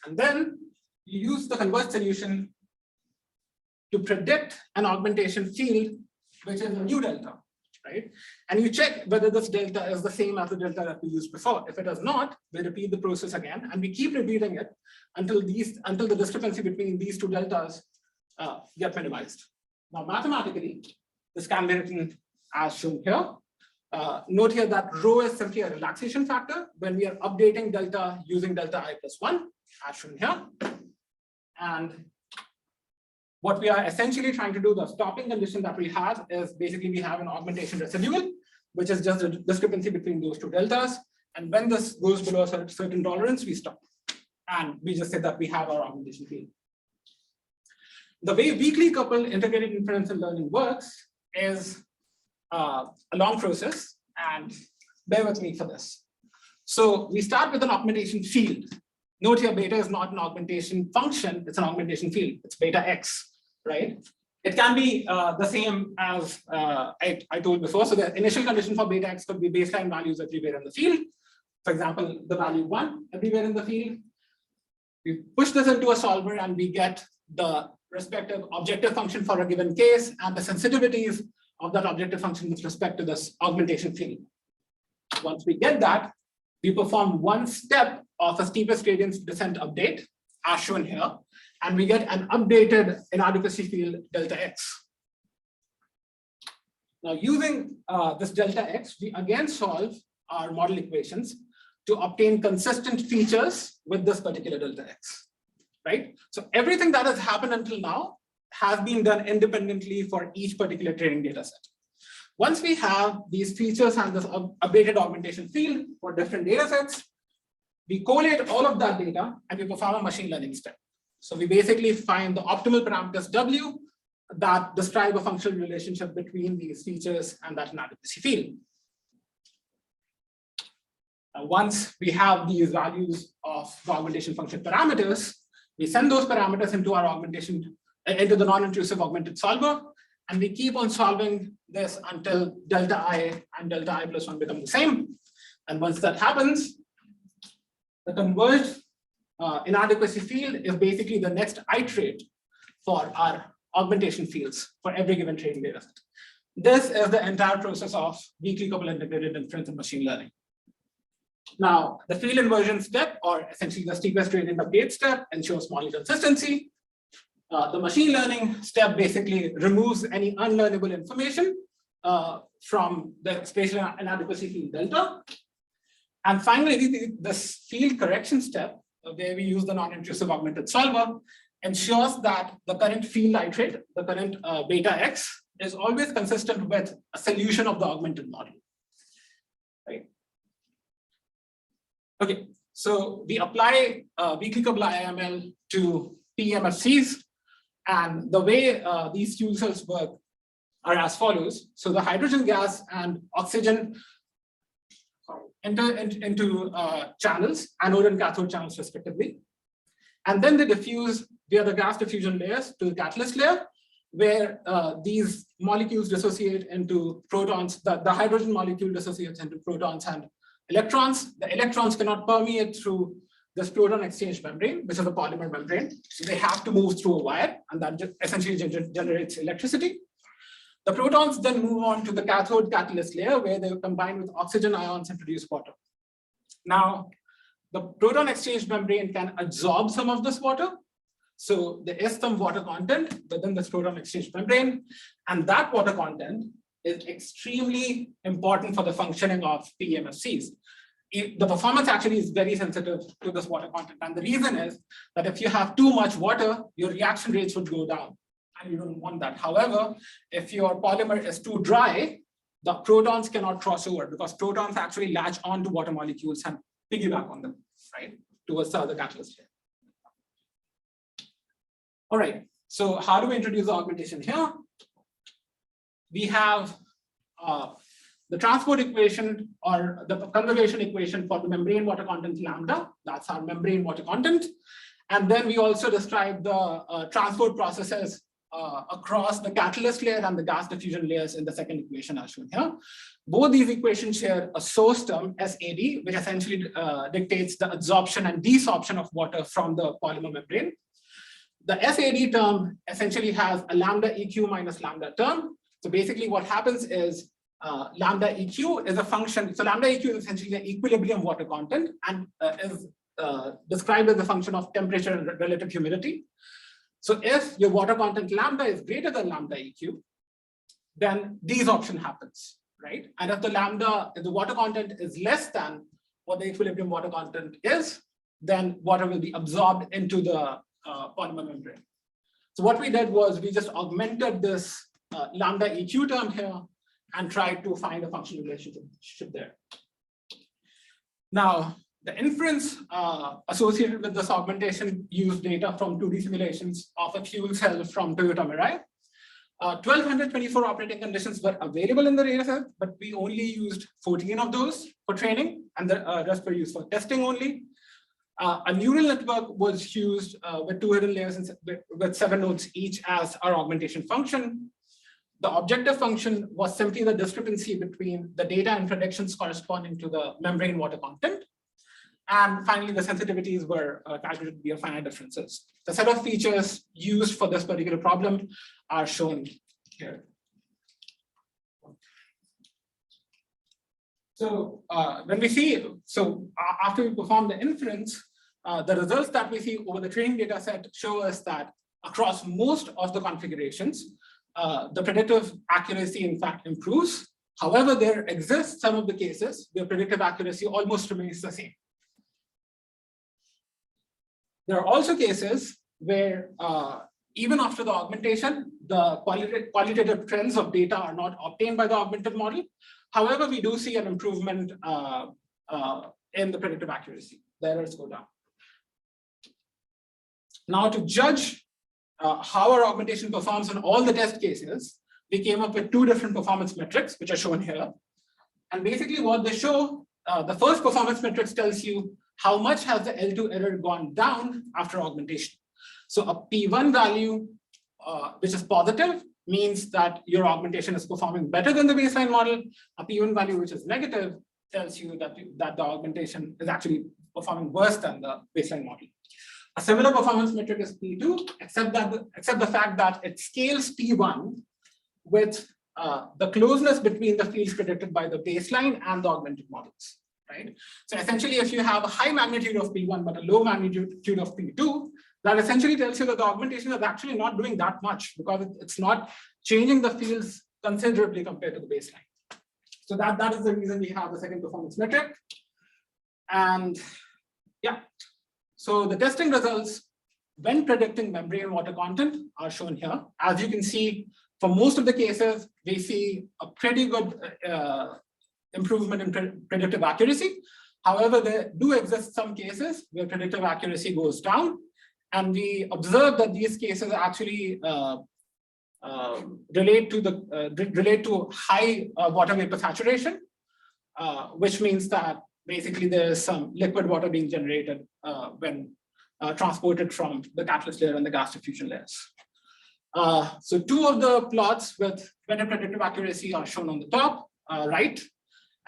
Speaker 3: And then you use the converged solution to predict an augmentation field, which is a new delta, right? And you check whether this delta is the same as the delta that we used before. If it is not, we repeat the process again, and we keep repeating it until the discrepancy between these two deltas get minimized. Now, mathematically, this can be written as shown here. Note here that rho is simply a relaxation factor when we are updating delta using delta I plus 1, as shown here. And what we are essentially trying to do, the stopping condition that we have is basically we have an augmentation residual, which is just the discrepancy between those two deltas. And when this goes below a certain tolerance, we stop. And we just say that we have our augmentation field. The way weakly coupled integrated inference and learning works is a long process, and bear with me for this. So we start with an augmentation field. Note here, beta is not an augmentation function, it's an augmentation field. It's beta x, right? It can be the same as I told before. So the initial condition for beta x could be baseline values everywhere in the field. For example, the value 1 everywhere in the field. We push this into a solver and we get the respective objective function for a given case and the sensitivities of that objective function with respect to this augmentation field. Once we get that, we perform one step of a steepest gradient descent update, as shown here, and we get an updated inadequacy field delta x. Now, using this delta x, we again solve our model equations to obtain consistent features with this particular delta x, right? So everything that has happened until now has been done independently for each particular training data set. Once we have these features and this updated augmentation field for different data sets, we collate all of that data and we perform a machine learning step. So we basically find the optimal parameters W that describe a functional relationship between these features and that inadequacy field. Once we have these values of the augmentation function parameters, we send those parameters into our augmentation, into the non-intrusive augmented solver, and we keep on solving this until delta I and delta I plus 1 become the same. And once that happens, the converged inadequacy field is basically the next iterate for our augmentation fields for every given training data set. This is the entire process of weakly coupled integrated inference and machine learning. Now, the field inversion step, or essentially the steepest gradient update step, ensures model consistency. The machine learning step basically removes any unlearnable information from the spatial inadequacy field delta. And finally, this field correction step, where we use the non-intrusive augmented solver, ensures that the current field iterate, the current beta x, is always consistent with a solution of the augmented model. Right? Okay, so we apply B-clickable IML to PMFCs, and the way these fuel cells work are as follows. So the hydrogen gas and oxygen enter into channels, anode and cathode channels respectively. And then they diffuse via the gas diffusion layers to the catalyst layer, where these molecules dissociate into protons. The hydrogen molecule dissociates into protons and electrons. The electrons cannot permeate through this proton exchange membrane, which is a polymer membrane. So they have to move through a wire, and that essentially generates electricity. The protons then move on to the cathode catalyst layer, where they combine with oxygen ions and produce water. Now, the proton exchange membrane can absorb some of this water. So there is some water content within this proton exchange membrane, and that water content is extremely important for the functioning of PEMFCs. The performance actually is very sensitive to this water content. And the reason is that if you have too much water, your reaction rates would go down, and you don't want that. However, if your polymer is too dry, the protons cannot cross over, because protons actually latch onto water molecules and piggyback on them, right, towards the other catalyst here. All right, so how do we introduce the augmentation here? We have the transport equation, or the conservation equation for the membrane water content lambda. That's our membrane water content. And then we also describe the transport processes across the catalyst layer and the gas diffusion layers in the second equation as shown here. Both these equations share a source term, SAD, which essentially dictates the absorption and desorption of water from the polymer membrane. The SAD term essentially has a lambda EQ minus lambda term. So basically what happens is lambda EQ is a function. So lambda EQ is essentially the equilibrium water content, and is described as a function of temperature and relative humidity. So if your water content lambda is greater than lambda EQ, then desorption happens, right? And if the water content is less than what the equilibrium water content is, then water will be absorbed into the polymer membrane. So what we did was we just augmented this lambda EQ term here and tried to find a functional relationship there. Now, the inference associated with this augmentation used data from 2D simulations of a fuel cell from Toyota Mirai. 1,224 operating conditions were available in the dataset, but we only used 14 of those for training, and the rest were used for testing only. A neural network was used with 2 hidden layers and with 7 nodes each as our augmentation function. The objective function was simply the discrepancy between the data and predictions corresponding to the membrane water content. And finally, the sensitivities were calculated via finite differences. The set of features used for this particular problem are shown here. So when we see, after we perform the inference, the results that we see over the training data set show us that across most of the configurations, the predictive accuracy in fact improves. However, there exists some of the cases where predictive accuracy almost remains the same. There are also cases where even after the augmentation, the qualitative trends of data are not obtained by the augmented model. However, we do see an improvement in the predictive accuracy. The errors go down. Now, to judge how our augmentation performs in all the test cases, we came up with 2 different performance metrics, which are shown here. And basically what they show, the first performance metric tells you how much has the L2 error gone down after augmentation. So a P1 value, which is positive, means that your augmentation is performing better than the baseline model. A P1 value, which is negative, tells you that the augmentation is actually performing worse than the baseline model. A similar performance metric is P2, except the fact that it scales P1 with the closeness between the fields predicted by the baseline and the augmented models, right? So essentially, if you have a high magnitude of P1 but a low magnitude of P2, that essentially tells you that the augmentation is actually not doing that much, because it's not changing the fields considerably compared to the baseline. So that is the reason we have the second performance metric. And yeah, so the testing results when predicting memory and water content are shown here. As you can see, for most of the cases, we see a pretty good improvement in predictive accuracy. However, there do exist some cases where predictive accuracy goes down. And we observe that these cases actually relate to high water vapor saturation, which means that basically there is some liquid water being generated when transported from the catalyst layer and the gas diffusion layers. So two of the plots with better predictive accuracy are shown on the top right,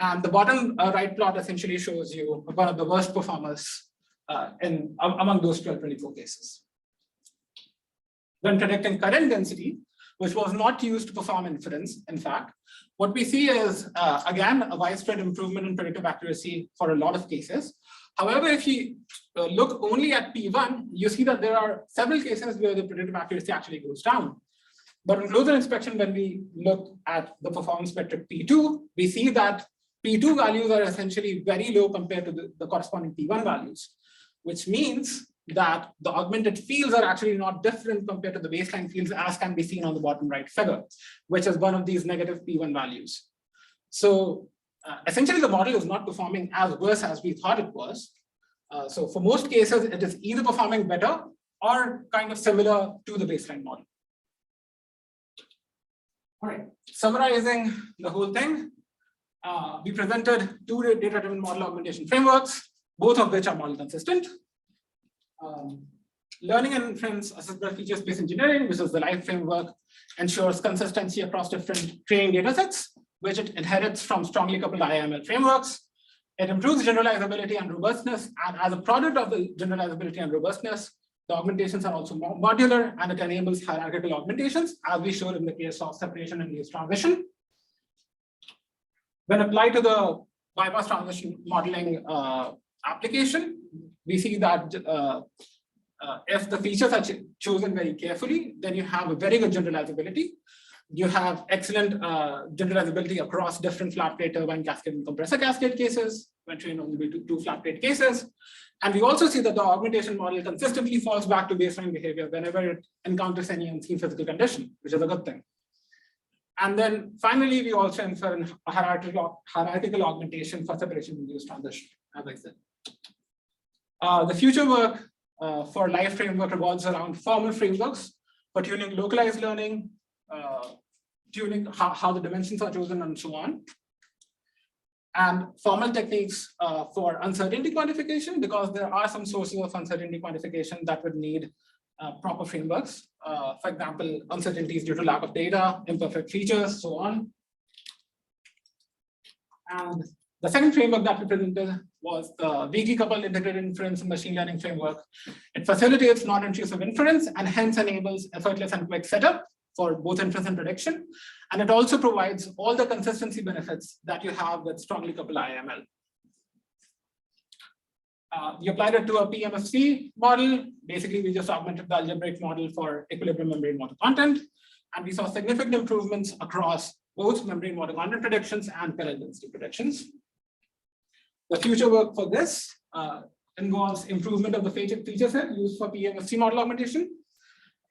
Speaker 3: and the bottom right plot essentially shows you one of the worst performers among those 1224 cases. When predicting current density, which was not used to perform inference, in fact, what we see is, again, a widespread improvement in predictive accuracy for a lot of cases. However, if you look only at P1, you see that there are several cases where the predictive accuracy actually goes down. But on closer inspection, when we look at the performance metric P2, we see that P2 values are essentially very low compared to the corresponding P1 values, which means that the augmented fields are actually not different compared to the baseline fields, as can be seen on the bottom right figure, which is one of these negative P1 values. So essentially, the model is not performing as worse as we thought it was. So for most cases, it is either performing better or kind of similar to the baseline model. All right, summarizing the whole thing, we presented two data-driven model augmentation frameworks, both of which are model consistent. Learning and Inference assessed by feature space engineering, which is the live framework, ensures consistency across different training data sets, which it inherits from strongly coupled IML frameworks. It improves generalizability and robustness, and as a product of the generalizability and robustness, the augmentations are also more modular, and it enables hierarchical augmentations, as we showed in the case of separation and use transition. When applied to the bypass transition modeling application, we see that if the features are chosen very carefully, then you have a very good generalizability. You have excellent generalizability across different flat plate turbine cascade and compressor cascade cases, when trained on the two flat plate cases. And we also see that the augmentation model consistently falls back to baseline behavior whenever it encounters any unseen physical condition, which is a good thing. And then finally, we also infer a hierarchical augmentation for separation and use transition, as I said. The future work for live framework revolves around formal frameworks for tuning localized learning, tuning how the dimensions are chosen, and so on. And formal techniques for uncertainty quantification, because there are some sources of uncertainty quantification that would need proper frameworks. For example, uncertainties due to lack of data, imperfect features, so on. And the second framework that we presented was the weakly coupled integrated inference and machine learning framework. It facilitates non-intrusive inference and hence enables effortless and quick setup for both inference and prediction. And it also provides all the consistency benefits that you have with strongly coupled IML. We applied it to a PMFC model. Basically, we just augmented the algebraic model for equilibrium membrane water content. And we saw significant improvements across both membrane water content predictions and pellet density predictions. The future work for this involves improvement of the feature set used for PMFC model augmentation.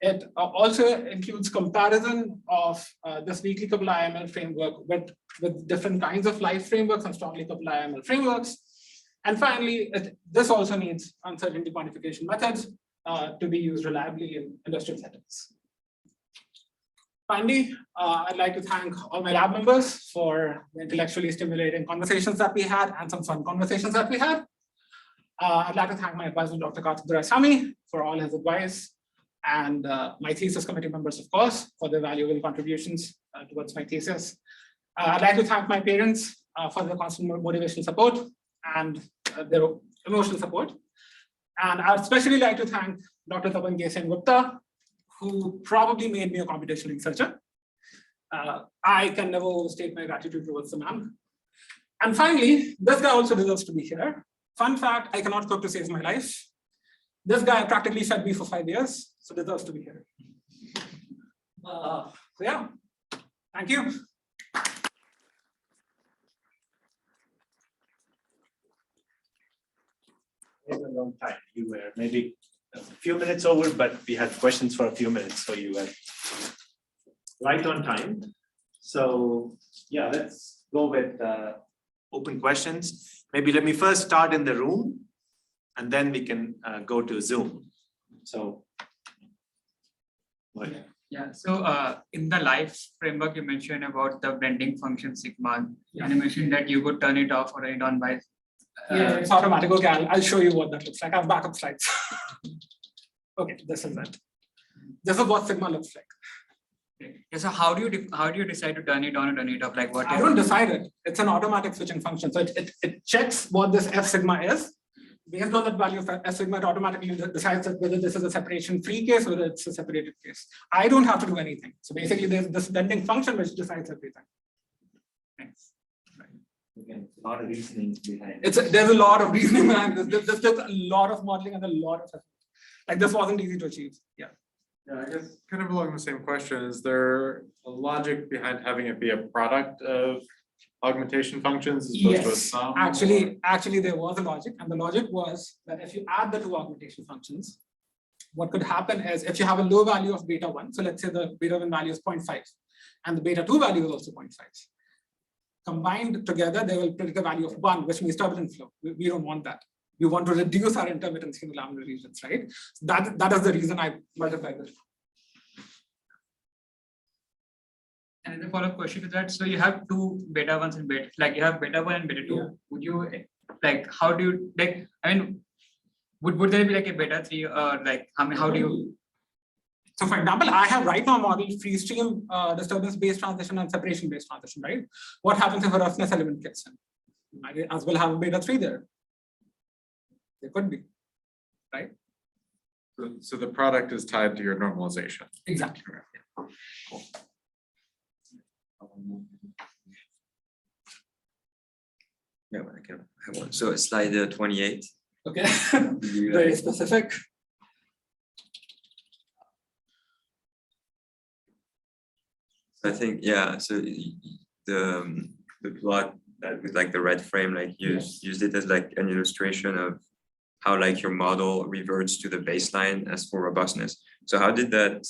Speaker 3: It also includes comparison of this weakly coupled IML framework with different kinds of live frameworks and strongly coupled IML frameworks. And finally, this also needs uncertainty quantification methods to be used reliably in industrial settings. Finally, I'd like to thank all my lab members for the intellectually stimulating conversations that we had and some fun conversations that we had. I'd like to thank my advisor, Dr. Karthik Doraisamy, for all his advice, and my thesis committee members, of course, for their valuable contributions towards my thesis. I'd like to thank my parents for their constant motivation support and their emotional support. And I'd especially like to thank Dr. Tapan Sen Gupta, who probably made me a computational researcher. I can never overstate my gratitude towards the man. And finally, this guy also deserves to be here. Fun fact, I cannot cook to save my life. This guy practically fed me for 5 years, so deserves to be here. So yeah, thank you.
Speaker 1: taken a long time. You were maybe a few minutes over, but we had questions for a few minutes, so you were right on time. So yeah, let's go with open questions. Maybe let me first start in the room, and then we can go to Zoom. So.
Speaker 8: Yeah, so in the live framework, you mentioned about the blending function sigma, and you mentioned that you could turn it off or turn it on by.
Speaker 3: Yeah, it's automatic. Okay, I'll show you what that looks like. I have backup slides. Okay, this is it. This is what sigma looks like.
Speaker 8: Yeah, so how do you decide to turn it on or turn it off? Like what?
Speaker 3: I don't decide it. It's an automatic switching function. So it checks what this F sigma is. Based on that value of F sigma, it automatically decides whether this is a separation free case or whether it's a separated case. I don't have to do anything. So basically there's this blending function which decides everything. Thanks.
Speaker 1: Again, a lot of reasoning behind.
Speaker 3: There's a lot of reasoning behind this. There's just a lot of modeling and a lot of like this wasn't easy to achieve. Yeah.
Speaker 9: Yeah, I guess kind of along the same question, is there a logic behind having it be a product of augmentation functions as opposed to a
Speaker 3: Yes,
Speaker 9: sum?
Speaker 3: actually there was a logic, and the logic was that if you add the two augmentation functions, what could happen is if you have a low value of beta 1, so let's say the beta 1 value is 0.5 and the beta 2 value is also 0.5. Combined together, they will predict a value of 1, which means turbulent flow. We don't want that. We want to reduce our intermittency in the laminar regions, right? So that is the reason I multiplied this.
Speaker 8: And the follow-up question to that, so you have two beta ones and beta, like you have beta 1 and beta 2.
Speaker 3: Yeah.
Speaker 8: Would you like how do you like? I mean, would there be like a beta 3 or like how do you?
Speaker 3: So for example, I have right now modeled freestream disturbance-based transition and separation-based transition, right? What happens if a roughness element gets in? I as well have a beta 3 there. There could be, right?
Speaker 9: So the product is tied to your normalization.
Speaker 3: Exactly.
Speaker 9: Cool.
Speaker 4: Yeah, I can have one. So slide 28.
Speaker 3: Okay, very specific.
Speaker 4: I think, yeah, so the plot that with like the red frame, like used it as like an illustration of how like your model reverts to the baseline as for robustness. So how did that,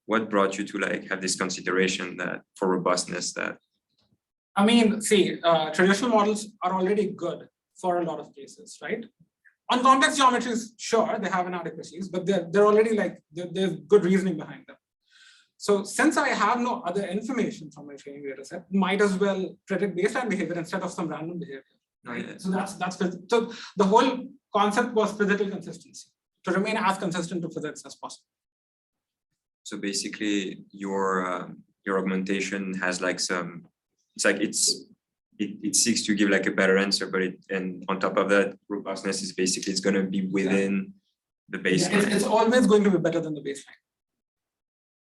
Speaker 4: what brought you to like have this consideration that for robustness that?
Speaker 3: I mean, see, traditional models are already good for a lot of cases, right? On complex geometries, sure, they have inadequacies, but they're already like, there's good reasoning behind them. So since I have no other information from my training data set, might as well predict baseline behavior instead of some random behavior, right?
Speaker 4: Yeah.
Speaker 3: So so the whole concept was physical consistency, to remain as consistent to physics as possible.
Speaker 4: So basically your augmentation has like some, it's like it seeks to give like a better answer, but and on top of that, robustness is basically it's going to be within the baseline.
Speaker 3: Yeah, it's always going to be better than the baseline.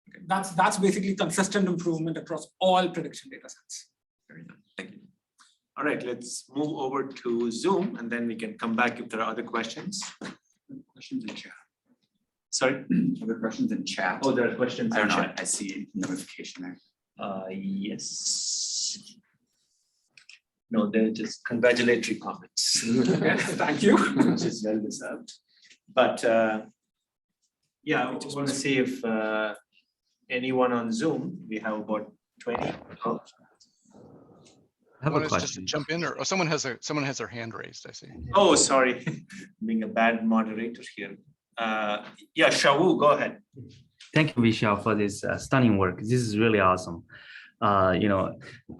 Speaker 3: Okay. That's basically consistent improvement across all prediction data sets.
Speaker 4: Very nice. Thank you.
Speaker 1: All right, let's move over to Zoom, and then we can come back if there are other questions.
Speaker 10: Questions in chat.
Speaker 1: Sorry?
Speaker 10: Other questions in chat?
Speaker 1: Oh, there are questions.
Speaker 10: I don't
Speaker 1: in
Speaker 10: know.
Speaker 1: chat.
Speaker 10: I see notification there.
Speaker 1: Yes. No, they're just congratulatory comments.
Speaker 3: Thank you.
Speaker 1: Which is well deserved. But yeah, I just want to see if anyone on Zoom, we have about 20. Oh.
Speaker 11: I have
Speaker 7: One
Speaker 11: a
Speaker 7: is just to
Speaker 11: question.
Speaker 7: jump in, or someone has their hand raised, I see.
Speaker 1: Oh, sorry, being a bad moderator here. Yeah, Shawu, go ahead.
Speaker 11: Thank you, Vishal, for this stunning work. This is really awesome. You know,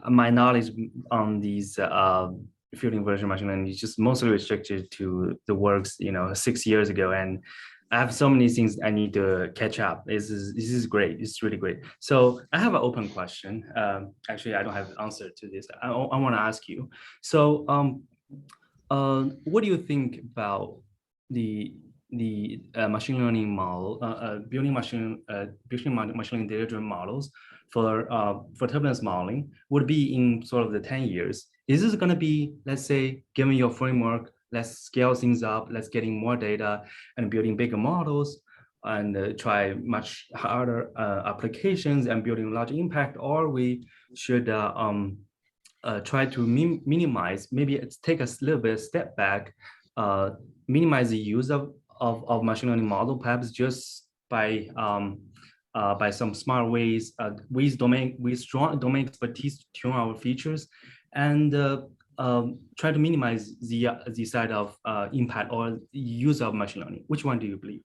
Speaker 11: my knowledge on these field inversion machine learning is just mostly restricted to the works, 6 years ago, and I have so many things I need to catch up. This is great. It's really great. So I have an open question. Actually, I don't have an answer to this. I want to ask you. So, what do you think about the machine learning model, building machine learning data-driven models for turbulence modeling would be in sort of the 10 years? Is this going to be, let's say, given your framework, let's scale things up, let's getting more data and building bigger models and try much harder applications and building large impact, or we should try to minimize, maybe take a little bit step back minimize the use of machine learning model, perhaps just by some smart ways, with strong domain expertise to tune our features, and try to minimize the side of impact or use of machine learning. Which one do you believe?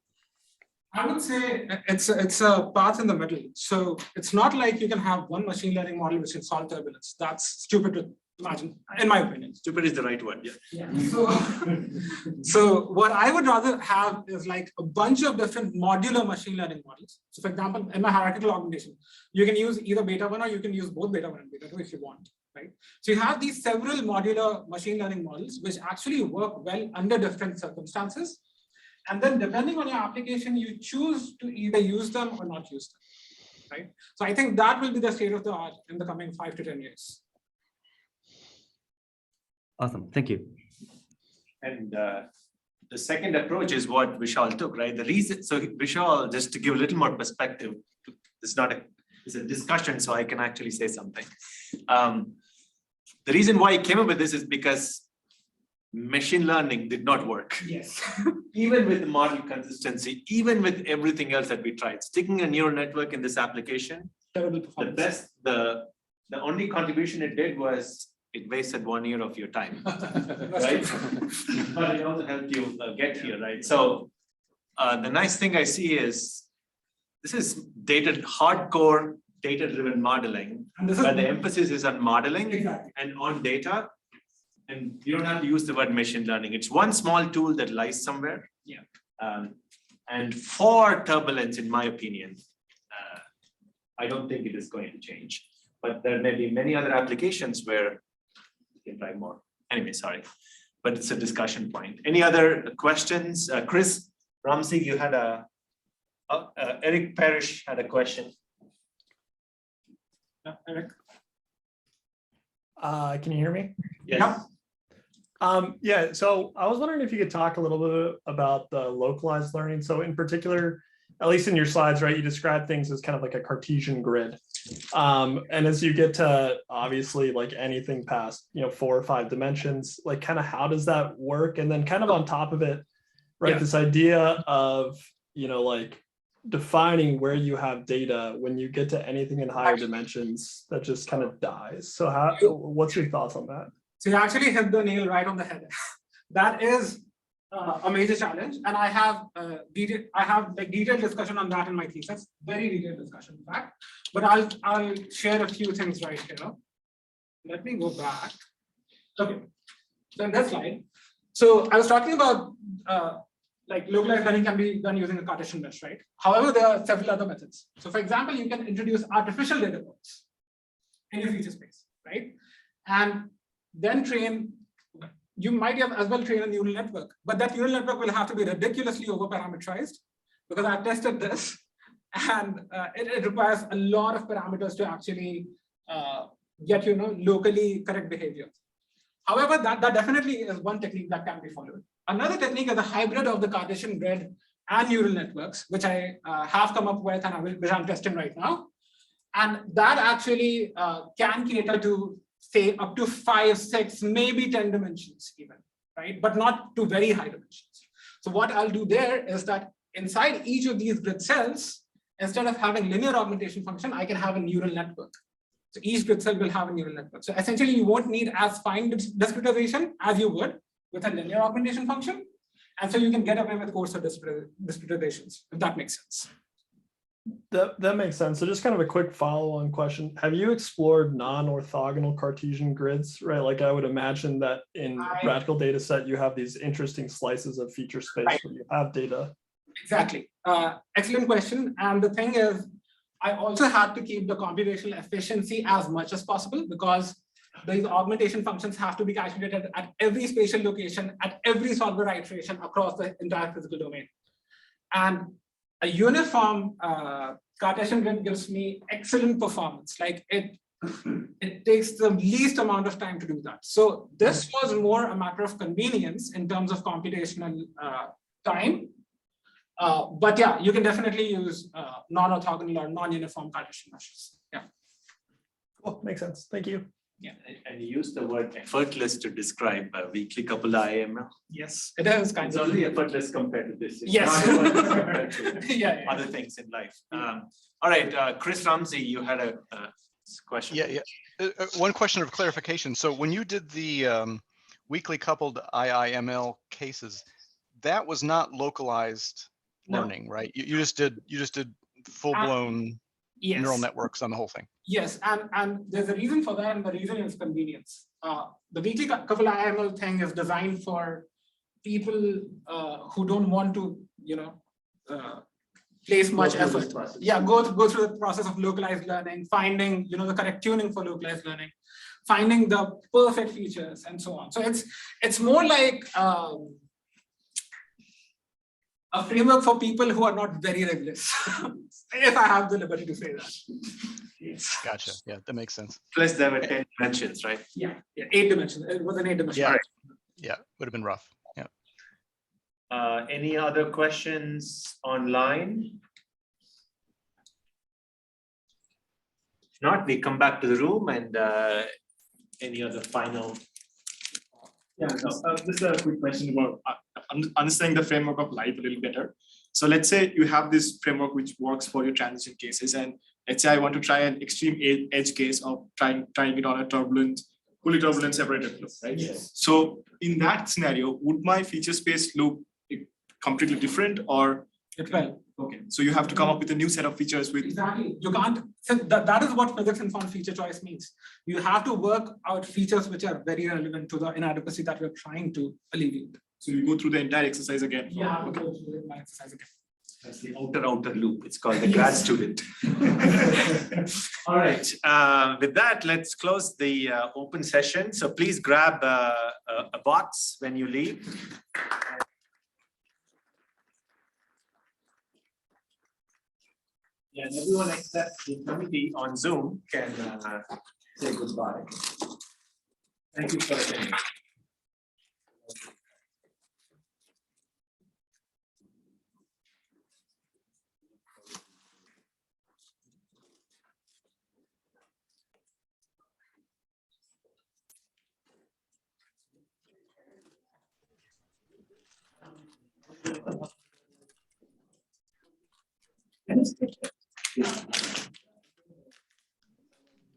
Speaker 3: I would say it's a path in the middle. So it's not like you can have one machine learning model which can solve turbulence. That's stupid to imagine, in my opinion.
Speaker 1: Stupid is the right word, yeah.
Speaker 3: So what I would rather have is like a bunch of different modular machine learning models. So for example, in my hierarchical augmentation, you can use either beta 1 or you can use both beta 1 and beta 2 if you want, right? So you have these several modular machine learning models which actually work well under different circumstances. And then depending on your application, you choose to either use them or not use them, right? So I think that will be the state of the art in the coming 5 to 10 years.
Speaker 11: Awesome, thank you.
Speaker 1: And the second approach is what Vishal took, right? The reason, so Vishal, just to give a little more perspective, it's a discussion, so I can actually say something. The reason why he came up with this is because machine learning did not work.
Speaker 3: Yes.
Speaker 1: Even with the model consistency, even with everything else that we tried, sticking a neural network in this application, the only contribution it did was it wasted 1 year of your time, right? But it also helped you get here, right? So the nice thing I see is this is hardcore data-driven modeling, where the emphasis is on modeling and on data. And you don't have to use the word machine learning. It's one small tool that lies somewhere.
Speaker 3: Yeah.
Speaker 1: And for turbulence, in my opinion, I don't think it is going to change. But there may be many other applications where you can try more. Anyway, sorry, but it's a discussion point. Any other questions? Chris, Ramsey, you had Eric Parrish had a question.
Speaker 3: Eric?
Speaker 12: Can you hear me?
Speaker 1: Yes.
Speaker 12: Yeah, so I was wondering if you could talk a little bit about the localized learning. So in particular, at least in your slides, right, you describe things as kind of like a Cartesian grid. And as you get to obviously like anything past, 4 or 5 dimensions, like kind of how does that work? And then kind of on top of it, right, this idea of, like defining where you have data when you get to anything in higher dimensions, that just kind of dies. So what's your thoughts on that?
Speaker 3: So you actually hit the nail right on the head. That is a major challenge, and I have detailed discussion on that in my thesis. Very detailed discussion, in fact. But I'll share a few things right here. Let me go back. Okay. So in this slide, so I was talking about like localized learning can be done using a Cartesian mesh, right? However, there are several other methods. So for example, you can introduce artificial data points in your feature space, right? And then you might have as well train a neural network, but that neural network will have to be ridiculously over-parameterized, because I've tested this, and it requires a lot of parameters to actually get locally correct behavior. However, that definitely is one technique that can be followed. Another technique is a hybrid of the Cartesian grid and neural networks, which I have come up with and which I'm testing right now. And that actually can cater to say up to 5, 6, maybe 10 dimensions even, right? But not to very high dimensions. So what I'll do there is that inside each of these grid cells, instead of having linear augmentation function, I can have a neural network. So each grid cell will have a neural network. So essentially you won't need as fine discretization as you would with a linear augmentation function. And so you can get away with coarser discretizations, if that makes sense.
Speaker 12: That makes sense. So just kind of a quick follow-on question. Have you explored non-orthogonal Cartesian grids, right? Like I would imagine that in graphical data set, you have these interesting slices of feature space where you have data.
Speaker 3: Exactly. Excellent question. And the thing is, I also had to keep the computational efficiency as much as possible, because these augmentation functions have to be calculated at every spatial location, at every solver iteration across the entire physical domain. And a uniform Cartesian grid gives me excellent performance. Like it takes the least amount of time to do that. So this was more a matter of convenience in terms of computational time. But yeah, you can definitely use non-orthogonal or non-uniform Cartesian meshes. Yeah.
Speaker 12: Cool, makes sense. Thank you.
Speaker 1: And you use the word effortless to describe weekly couple IML.
Speaker 3: Yes, it is kind
Speaker 1: It's
Speaker 3: of.
Speaker 1: only effortless compared to this. It's
Speaker 3: Yes.
Speaker 1: not effortless compared to
Speaker 3: Yeah,
Speaker 1: other things in life. All right, Chris Ramsey, you had a question.
Speaker 7: Yeah. One question of clarification. So when you did the weakly coupled IIML cases, that was not localized
Speaker 3: No.
Speaker 7: learning, right? You just did full blown
Speaker 3: Yes.
Speaker 7: neural networks on the whole thing.
Speaker 3: Yes, and there's a reason for that, and the reason is convenience. The weekly couple IML thing is designed for people who don't want to, place much effort. Yeah, go through the process of localized learning, finding, the correct tuning for localized learning, finding the perfect features, and so on. So it's more like a framework for people who are not very rigorous, if I have the liberty to say that. Yes.
Speaker 7: Gotcha. Yeah, that makes sense.
Speaker 1: Plus there were 10 dimensions, right?
Speaker 3: Yeah, 8 dimensions. It was an 8 dimension.
Speaker 7: Yeah. Yeah, would have been rough. Yeah.
Speaker 1: Any other questions online? If not, we come back to the room and any other final.
Speaker 5: Yeah, this is a quick question about understanding the framework of life a little better. So let's say you have this framework which works for your transition cases, and let's say I want to try an extreme edge case of trying it on a fully turbulent separated flow, right?
Speaker 3: Yes.
Speaker 5: So in that scenario, would my feature space look completely different, or
Speaker 3: It will.
Speaker 5: okay? So you have to come up with a new set of features with.
Speaker 3: Exactly. You can't. So that is what physics-informed feature choice means. You have to work out features which are very relevant to the inadequacy that we're trying to alleviate.
Speaker 5: So you go through the entire exercise again.
Speaker 3: Yeah. Okay. Exercise again.
Speaker 1: That's the outer loop. It's called the grad student. All right. With that, let's close the open session. So please grab a box when you leave. Yeah, and everyone except the committee on Zoom can say goodbye. Thank you for attending.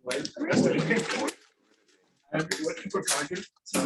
Speaker 1: Well, I'm working for target. So